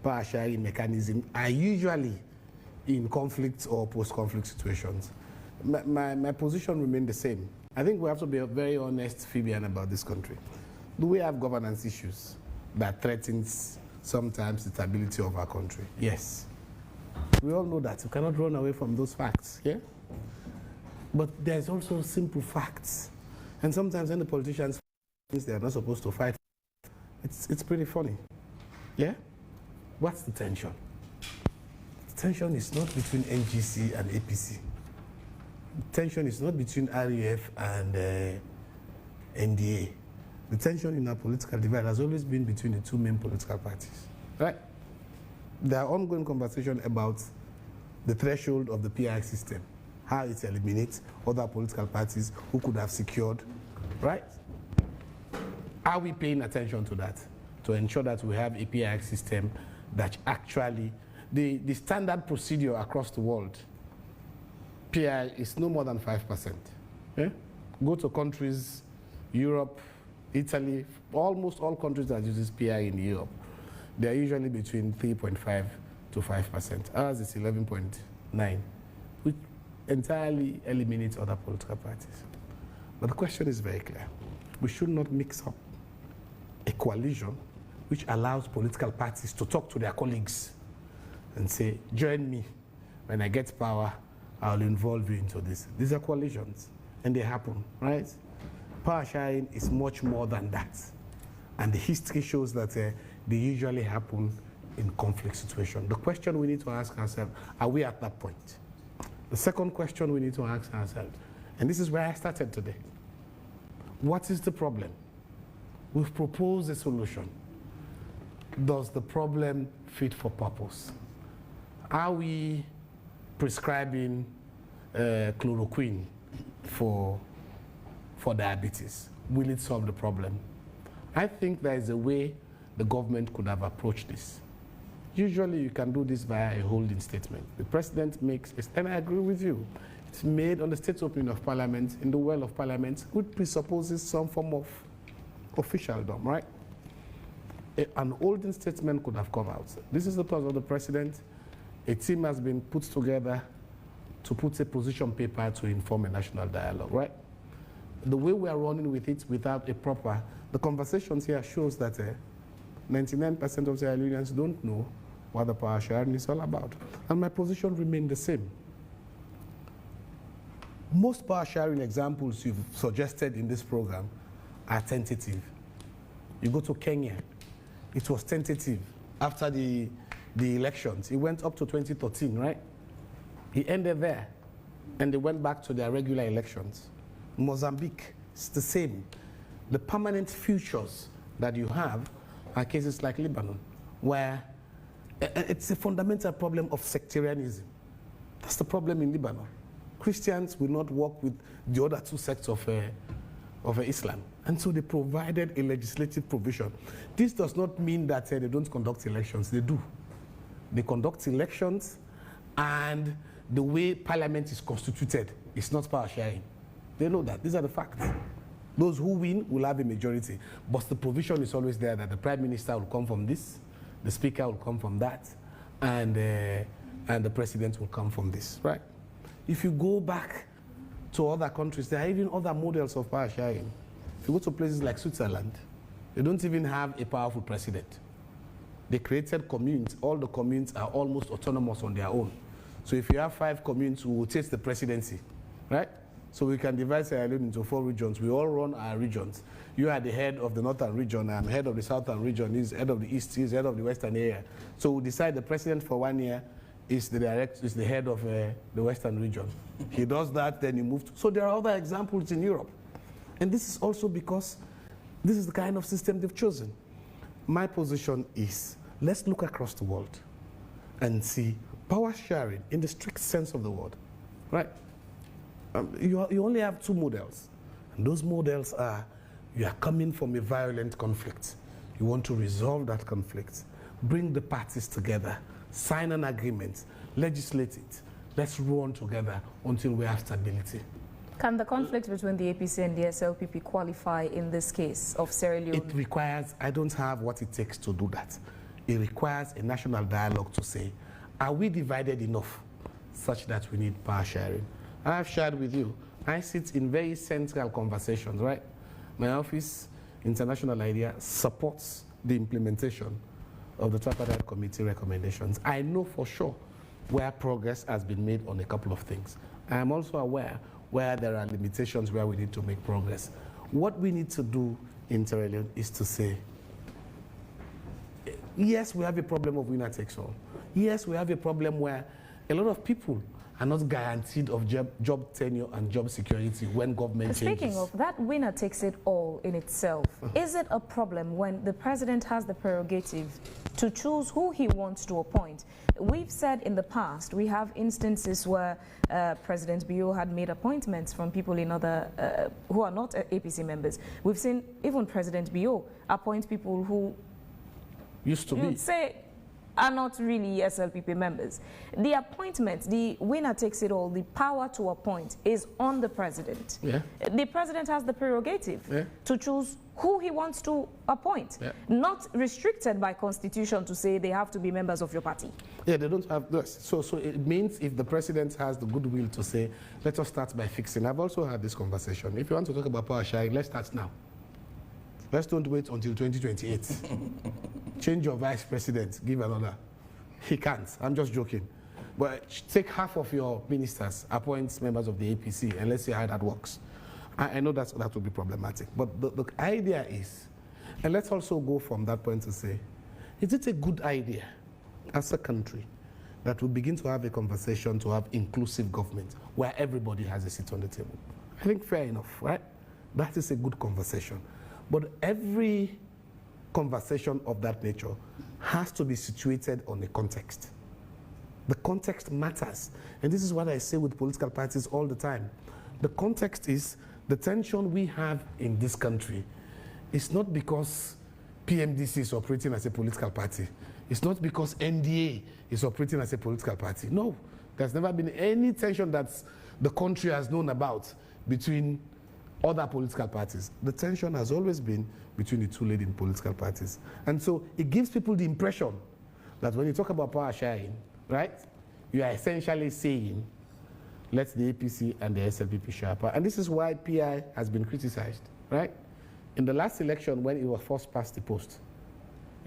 power sharing mechanisms are usually in conflict or post-conflict situations. My position remains the same. I think we have to be very honest, Fabian, about this country. Do we have governance issues that threatens sometimes the stability of our country? Yes. We all know that. We cannot run away from those facts, yeah? But there's also simple facts. And sometimes when the politicians think they are not supposed to fight, it's pretty funny, yeah? What's the tension? The tension is not between NGC and APC. The tension is not between REF and NDA. The tension in our political divide has always been between the two main political parties, right? There are ongoing conversations about the threshold of the PI system, how it eliminates other political parties who could have secured, right? Are we paying attention to that to ensure that we have a PI system that actually, the standard procedure across the world, PI is no more than 5%. Yeah? Go to countries, Europe, Italy, almost all countries that uses PI in Europe, they're usually between 3.5 to 5%. Ours is 11.9, which entirely eliminates other political parties. But the question is very clear. We should not mix up a coalition which allows political parties to talk to their colleagues and say, join me. When I get power, I'll involve you into this. These are coalitions, and they happen, right? Power sharing is much more than that. And the history shows that they usually happen in conflict situation. The question we need to ask ourselves, are we at that point? The second question we need to ask ourselves, and this is where I started today, what is the problem? We've proposed a solution. Does the problem fit for purpose? Are we prescribing chloroquine for diabetes? Will it solve the problem? I think there is a way the government could have approached this. Usually you can do this via a holding statement. The president makes, and I agree with you, it's made on the state's opening of parliament, in the well of parliament, which presupposes some form of officialdom, right? An holding statement could have come out. This is the thought of the president. A team has been put together to put a position paper to inform a national dialogue, right? The way we are running with it without a proper, the conversations here shows that 99% of Sierra Leoneans don't know what the power sharing is all about. And my position remained the same. Most power sharing examples you've suggested in this program are tentative. You go to Kenya, it was tentative after the elections. It went up to 2013, right? It ended there, and they went back to their regular elections. Mozambique, it's the same. The permanent futures that you have are cases like Lebanon, where it's a fundamental problem of sectarianism. That's the problem in Lebanon. Christians will not work with the other two sects of Islam. And so they provided a legislative provision. This does not mean that they don't conduct elections. They do. They conduct elections, and the way parliament is constituted is not power sharing. They know that. These are the facts. Those who win will have a majority. But the provision is always there that the prime minister will come from this, the speaker will come from that, and the president will come from this, right? If you go back to other countries, there are even other models of power sharing. If you go to places like Switzerland, they don't even have a powerful president. They created communes. All the communes are almost autonomous on their own. So if you have 5 communes who rotate the presidency, right? So we can divide Sierra Leone into 4 regions. We all run our regions. You are the head of the northern region, I'm head of the southern region, he's head of the east, he's head of the western area. So we decide the president for 1 year is the head of the western region. He does that, then he moves. So there are other examples in Europe. And this is also because this is the kind of system they've chosen. My position is, let's look across the world and see power sharing in the strict sense of the word, right? You only have 2 models. And those models are, you are coming from a violent conflict. You want to resolve that conflict, bring the parties together, sign an agreement, legislate it. Let's run together until we have stability. Can the conflict between the APC and the SLPP qualify in this case of Sierra Leone? It requires, I don't have what it takes to do that. It requires a national dialogue to say, are we divided enough such that we need power sharing? I've shared with you, I sit in very central conversations, right? My office, International Idea, supports the implementation of the tripartite committee recommendations. I know for sure where progress has been made on a couple of things. I am also aware where there are limitations where we need to make progress. What we need to do in Sierra Leone is to say, yes, we have a problem of winner takes all. Yes, we have a problem where a lot of people are not guaranteed of job tenure and job security when government changes. Speaking of that, winner takes it all in itself. Is it a problem when the president has the prerogative to choose who he wants to appoint? We've said in the past, we have instances where President Bio had made appointments from people in other, who are not APC members. We've seen even President Bio appoint people who used to be, say, are not really SLPP members. The appointment, the winner takes it all, the power to appoint is on the president. Yeah. The president has the prerogative to choose who he wants to appoint, not restricted by constitution to say they have to be members of your party. Yeah, they don't have this. So it means if the president has the goodwill to say, let us start by fixing. I've also had this conversation. If you want to talk about power sharing, let's start now. Let's don't wait until 2028. Change your vice president, give another. He can't. I'm just joking. But take half of your ministers, appoint members of the APC, and let's see how that works. I know that will be problematic. But the idea is, and let's also go from that point to say, is it a good idea as a country, that we begin to have a conversation to have inclusive government where everybody has a seat on the table. I think fair enough, right? That is a good conversation. But every conversation of that nature has to be situated on a context. The context matters. And this is what I say with political parties all the time. The context is the tension we have in this country. It's not because PMDC is operating as a political party. It's not because NDA is operating as a political party. No, there's never been any tension that the country has known about between other political parties. The tension has always been between the two leading political parties. And so it gives people the impression that when you talk about power sharing, right, you are essentially saying, let the APC and the SLPP share power. And this is why PI has been criticized, right? In the last election, when it was first past the post,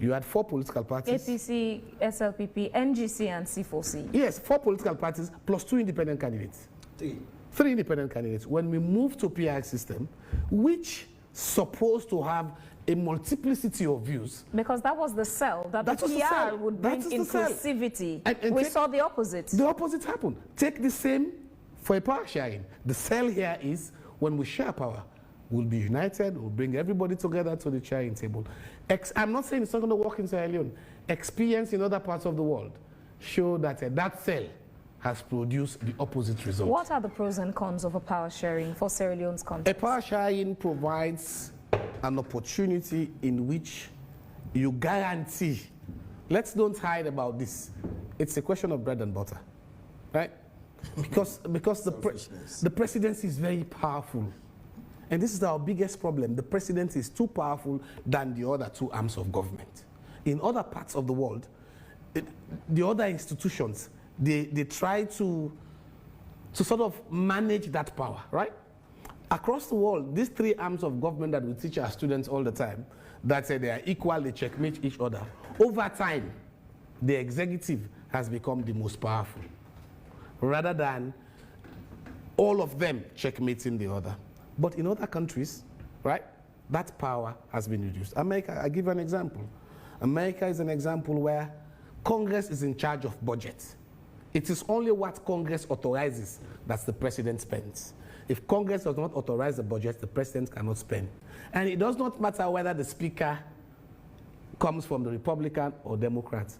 you had 4 political parties. APC, SLPP, NGC, and C4C. Yes, 4 political parties plus 2 independent candidates. 3 independent candidates. When we move to PI system, which supposed to have a multiplicity of views. Because that was the cell, that the PR would bring inclusivity. And we saw the opposite. The opposite happened. Take the same for a power sharing. The cell here is when we share power, we'll be united, we'll bring everybody together to the sharing table. I'm not saying it's not going to work in Sierra Leone. Experience in other parts of the world show that that cell has produced the opposite result. What are the pros and cons of a power sharing for Sierra Leone's context? A power sharing provides an opportunity in which you guarantee, let's don't hide about this, it's a question of bread and butter, right? Because the presidency is very powerful. And this is our biggest problem. The president is too powerful than the other 2 arms of government. In other parts of the world, the other institutions, they try to sort of manage that power, right? Across the world, these 3 arms of government that we teach our students all the time, that say they are equal, they checkmate each other. Over time, the executive has become the most powerful, rather than all of them checkmating the other. But in other countries, right, that power has been reduced. America, I give you an example. America is an example where Congress is in charge of budget. It is only what Congress authorizes that the president spends. If Congress does not authorize the budget, the president cannot spend. And it does not matter whether the speaker comes from the Republican or Democrats.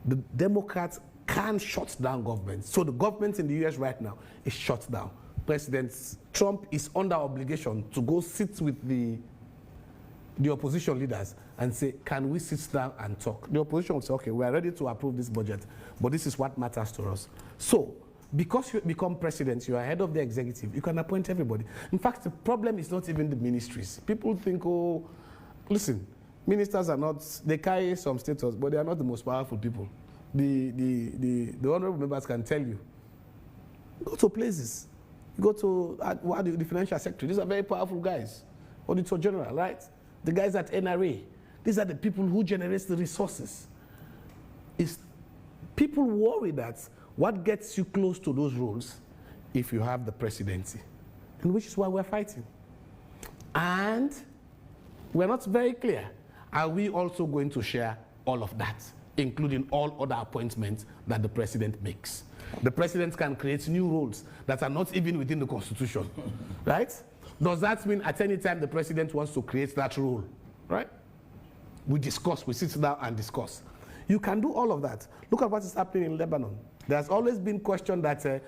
The Democrats can shut down government. So the government in the US right now is shut down. President Trump is under obligation to go sit with the opposition leaders and say, can we sit down and talk? The opposition will say, okay, we are ready to approve this budget, but this is what matters to us. So, because you become president, you are head of the executive, you can appoint everybody. In fact, the problem is not even the ministries. People think, oh, listen, ministers are not, they carry some status, but they are not the most powerful people. The honorable members can tell you, go to places. Go to the financial secretary. These are very powerful guys. Auditor General, right? The guys at NRA. These are the people who generate the resources. People worry that what gets you close to those roles if you have the presidency, and which is why we're fighting. And we're not very clear. Are we also going to share all of that, including all other appointments that the president makes? The president can create new roles that are not even within the Constitution, right? Does that mean at any time the president wants to create that role, right? We discuss, we sit down and discuss. You can do all of that. Look at what is happening in Lebanon. There's always been question that,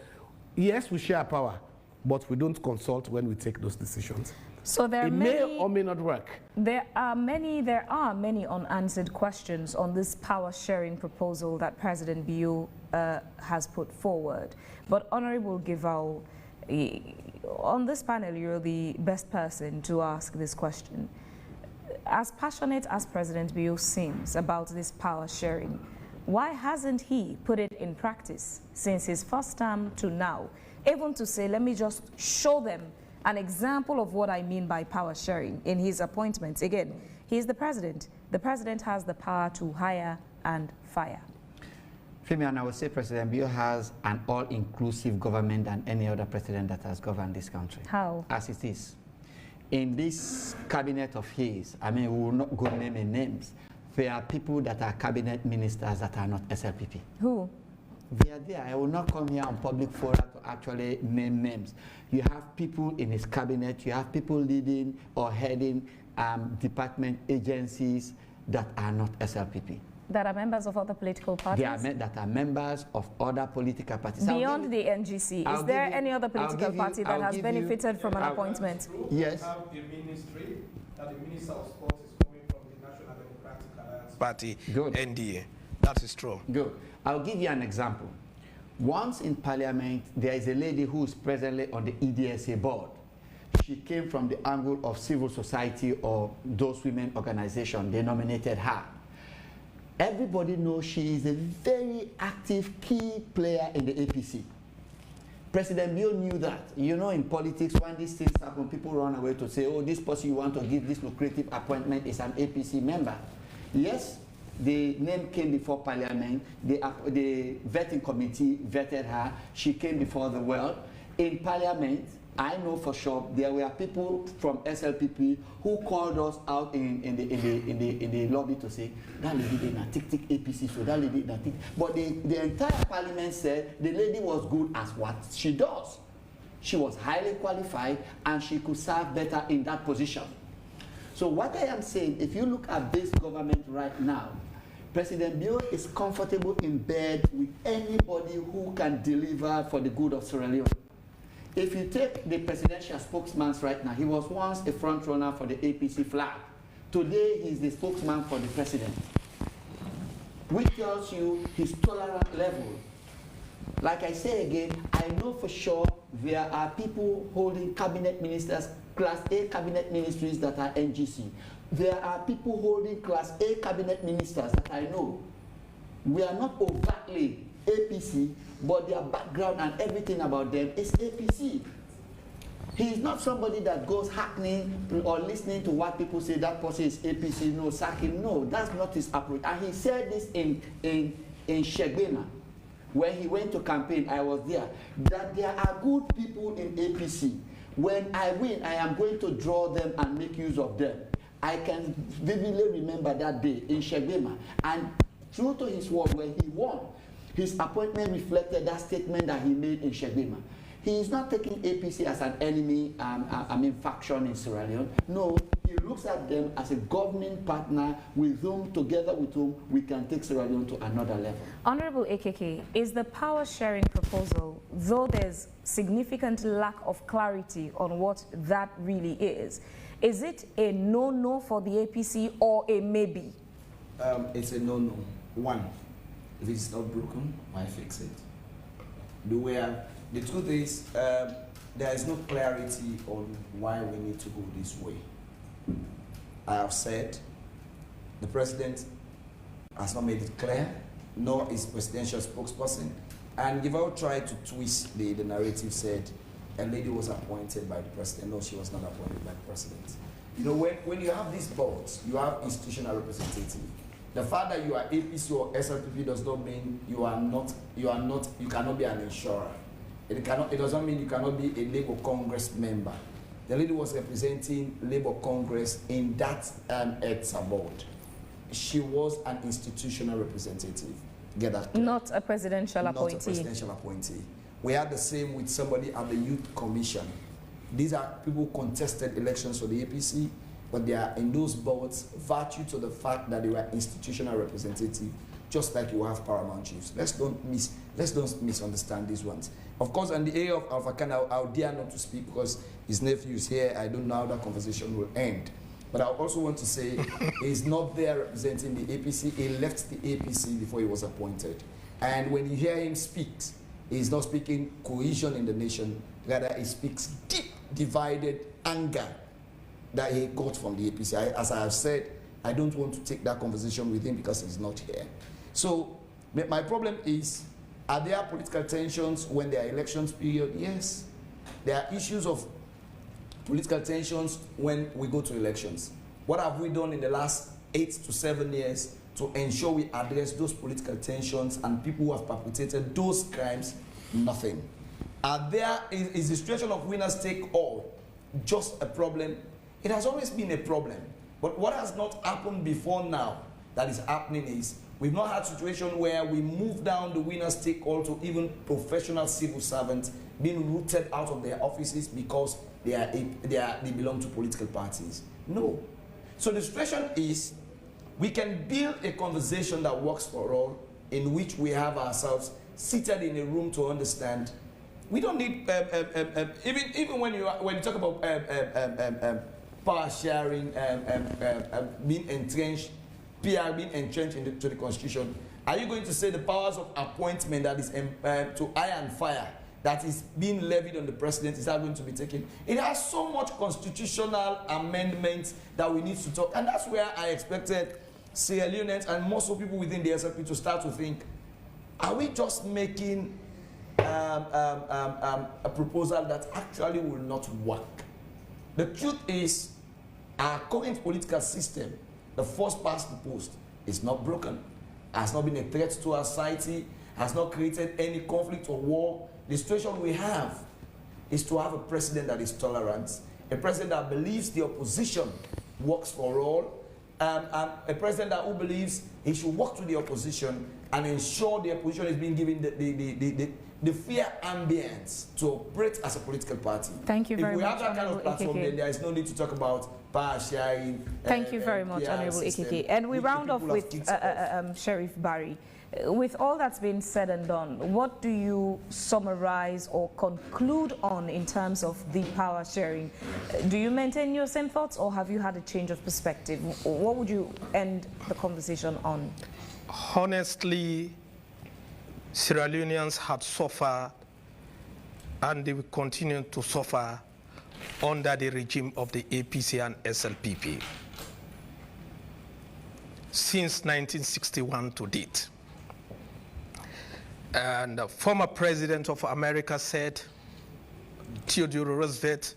yes, we share power, but we don't consult when we take those decisions. So there are may or may not work. There are many unanswered questions on this power sharing proposal that President Bio has put forward. But Honorable Gavao, on this panel, you're the best person to ask this question. As passionate as President Bio seems about this power sharing, why hasn't he put it in practice since his first term to now? Even to say, let me just show them an example of what I mean by power sharing in his appointments. Again, he's the president. The president has the power to hire and fire. Femi, and I would say President Bio has an all-inclusive government than any other president that has governed this country. How? As it is. In this cabinet of his, I mean, we will not go naming names, there are people that are cabinet ministers that are not SLPP. Who? They are there. I will not come here on public forum to actually name names. You have people in his cabinet, you have people leading or heading department agencies that are not SLPP. That are members of other political parties? That are members of other political parties. Beyond the NGC, is there any other political party that has benefited from an appointment? Yes. You have a ministry that the Minister of Sports is coming from the National Democratic Alliance Party, Good. NDA. That is true. Good. I'll give you an example. Once in Parliament, there is a lady who is presently on the EDSA board. She came from the angle of civil society or those women organizations. They nominated her. Everybody knows she is a very active key player in the APC. President Bill knew that. You know, in politics, when these things happen, people run away to say, oh, this person you want to give this lucrative appointment is an APC member. Yes, the name came before Parliament. The vetting committee vetted her. She came before the world. In Parliament, I know for sure there were people from SLPP who called us out in the lobby to say, that lady did not tick APC, so that lady did not tick. But the entire Parliament said the lady was good as what she does. She was highly qualified and she could serve better in that position. So what I am saying, if you look at this government right now, President Bill is comfortable in bed with anybody who can deliver for the good of Sierra Leone. If you take the presidential spokesman right now, he was once a front runner for the APC flag. Today, he's the spokesman for the president, which tells you his tolerant level. Like I say again, I know for sure there are people holding cabinet ministers, Class A cabinet ministries that are NGC. There are people holding Class A cabinet ministers that I know. We are not overtly APC, but their background and everything about them is APC. He is not somebody that goes hackneying or listening to what people say, that person is APC, no, sack him. No, that's not his approach. And he said this in Shegbema, when he went to campaign, I was there, that there are good people in APC. When I win, I am going to draw them and make use of them. I can vividly remember that day in Shegbema. And true to his word, when he won, his appointment reflected that statement that he made in Shegbema. He is not taking APC as an enemy, faction in Sierra Leone. No, he looks at them as a governing partner with whom, together with whom, we can take Sierra Leone to another level. Honorable AKK, is the power sharing proposal, though there's significant lack of clarity on what that really is it a no-no for the APC or a maybe? It's a no-no. One, if it's not broken, why fix it? The truth is, there is no clarity on why we need to go this way. I have said the president has not made it clear, nor his presidential spokesperson. And Gavao tried to twist the narrative, said a lady was appointed by the president. No, she was not appointed by the president. You know, when you have these boards, you have institutional representative. The fact that you are APC or SLPP does not mean you cannot be an insurer. It doesn't mean you cannot be a Labour Congress member. The lady was representing Labour Congress in that ETSA board. She was an institutional representative. Get that clear? Not a presidential appointee. Not a presidential appointee. We had the same with somebody at the Youth Commission. These are people who contested elections for the APC, but they are in those boards virtue to the fact that they were institutional representative, just like you have paramount chiefs. Let's don't misunderstand these ones. Of course, on the area of Alpha Khan, I'll dare not to speak because his nephew is here. I don't know how that conversation will end. But I also want to say he's not there representing the APC. He left the APC before he was appointed. And when you hear him speak, he's not speaking cohesion in the nation. Rather, he speaks deep, divided anger that he got from the APC. As I have said, I don't want to take that conversation with him because he's not here. So my problem is, are there political tensions when there are elections period? Yes. There are issues of political tensions when we go to elections. What have we done in the last 8 to 7 years to ensure we address those political tensions and people who have perpetrated those crimes? Nothing. Is the situation of winners take all just a problem? It has always been a problem. But what has not happened before now that is happening is we've not had a situation where we move down the winner's take all to even professional civil servants being rooted out of their offices because they belong to political parties. No. So the situation is we can build a conversation that works for all, in which we have ourselves seated in a room to understand. We don't need even when you talk about power sharing, being entrenched, PR being entrenched into the Constitution. Are you going to say the powers of appointment that is to hire and fire that is being levied on the president, is that going to be taken? It has so much constitutional amendments that we need to talk, and that's where I expected Sierra Leoneans and most of people within the SLP to start to think, are we just making a proposal that actually will not work? The truth is, our current political system, the first past the post, is not broken, has not been a threat to our society, has not created any conflict or war. The situation we have is to have a president that is tolerant, a president that believes the opposition works for all, a president who believes he should work to the opposition and ensure the opposition is being given the fair ambience to operate as a political party. Thank you very much. If we have that kind of platform, then there is no need to talk about power sharing. Thank you very much, Honorable AKK. And we round off with Sheriff Barry. With all that's been said and done, what do you summarize or conclude on in terms of the power sharing? Do you maintain your same thoughts, or have you had a change of perspective? What would you end the conversation on? Honestly, Sierra Leoneans had suffered, and they will continue to suffer under the regime of the APC and SLPP since 1961 to date. And the former president of America said, Theodore Roosevelt,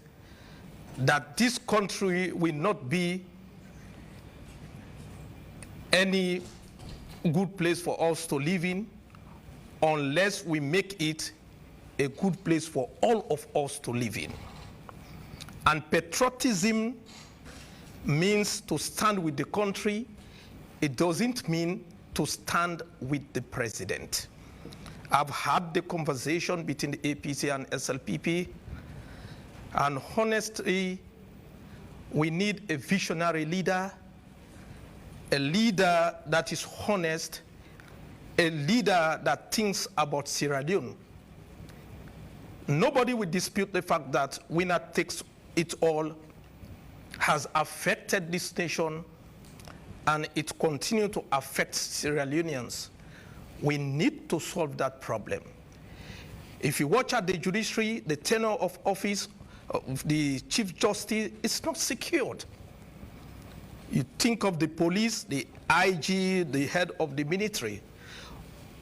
that this country will not be any good place for us to live in unless we make it a good place for all of us to live in. And patriotism means to stand with the country. It doesn't mean to stand with the president. I've had the conversation between the APC and SLPP, and honestly, we need a visionary leader, a leader that is honest, a leader that thinks about Sierra Leone. Nobody will dispute the fact that winner takes it all has affected this nation, and it continues to affect Sierra Leoneans. We need to solve that problem. If you watch at the judiciary, the tenure of office of the Chief Justice is not secured. You think of the police, the IG, the head of the military.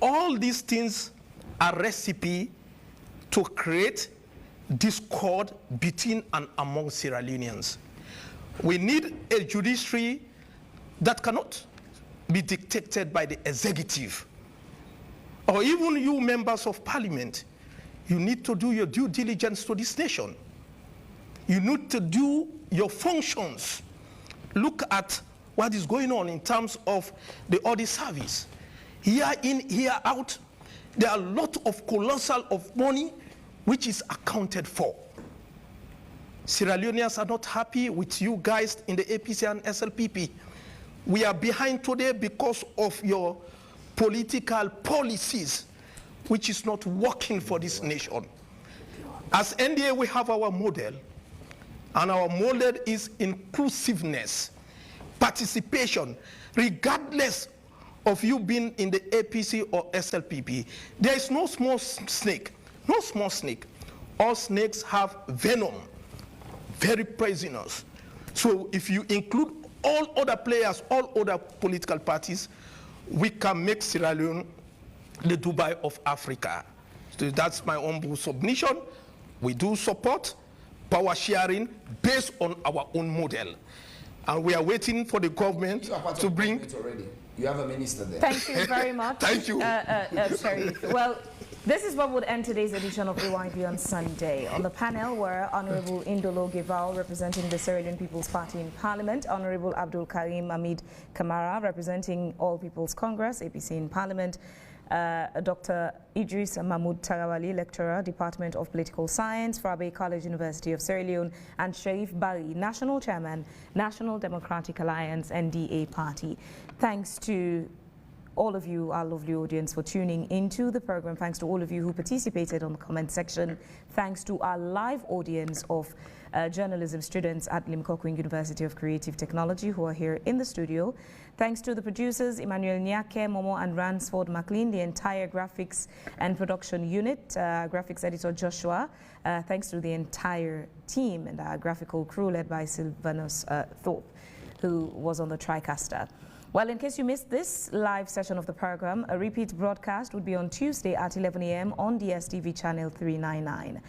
All these things are recipe to create discord between and among Sierra Leoneans. We need a judiciary that cannot be dictated by the executive. Or even you members of parliament, you need to do your due diligence to this nation. You need to do your functions. Look at what is going on in terms of the audit service. Here in, here out, there are a lot of colossal of money which is accounted for. Sierra Leoneans are not happy with you guys in the APC and SLPP. We are behind today because of your political policies, which is not working for this nation. As NDA, we have our model, and our model is inclusiveness, participation, regardless of you being in the APC or SLPP. There is no small snake, no small snake. All snakes have venom, very poisonous. So if you include all other players, all other political parties, we can make Sierra Leone the Dubai of Africa. So that's my humble submission. We do support power sharing based on our own model. And we are waiting for the government to bring... Already. You have a minister there. Thank you very much. Thank you. Sheriff. Well, This is what would end today's edition of AYV on Sunday. On the panel were Honorable Indolo Gavao, representing the Sierra Leone People's Party in Parliament, Honorable Abdul Karim Hamid Kamara, representing All People's Congress, APC in Parliament, Dr. Idris Mahmoud Tarawali, Lecturer, Department of Political Science, Frabe College, University of Sierra Leone, and Sharif Bari, National Chairman, National Democratic Alliance, NDA Party. Thanks to all of you, our lovely audience, for tuning into the program. Thanks to all of you who participated on the comment section. Thanks to our live audience of journalism students at Limkokwin University of Creative Technology who are here in the studio. Thanks to the producers, Emmanuel Nyake, Momo and Ransford McLean, the entire graphics and production unit, graphics editor Joshua. Thanks to the entire team and our graphical crew led by Sylvanus Thorpe, who was on the TriCaster. Well, in case you missed this live session of the program, a repeat broadcast would be on Tuesday at 11 a.m. on DSTV channel 399.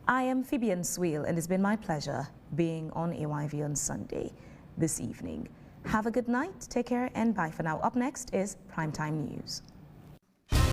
I am Phoebian Sweel, and it's been my pleasure being on AYV on Sunday this evening. Have a good night, take care, and bye for now. Up next is Primetime News.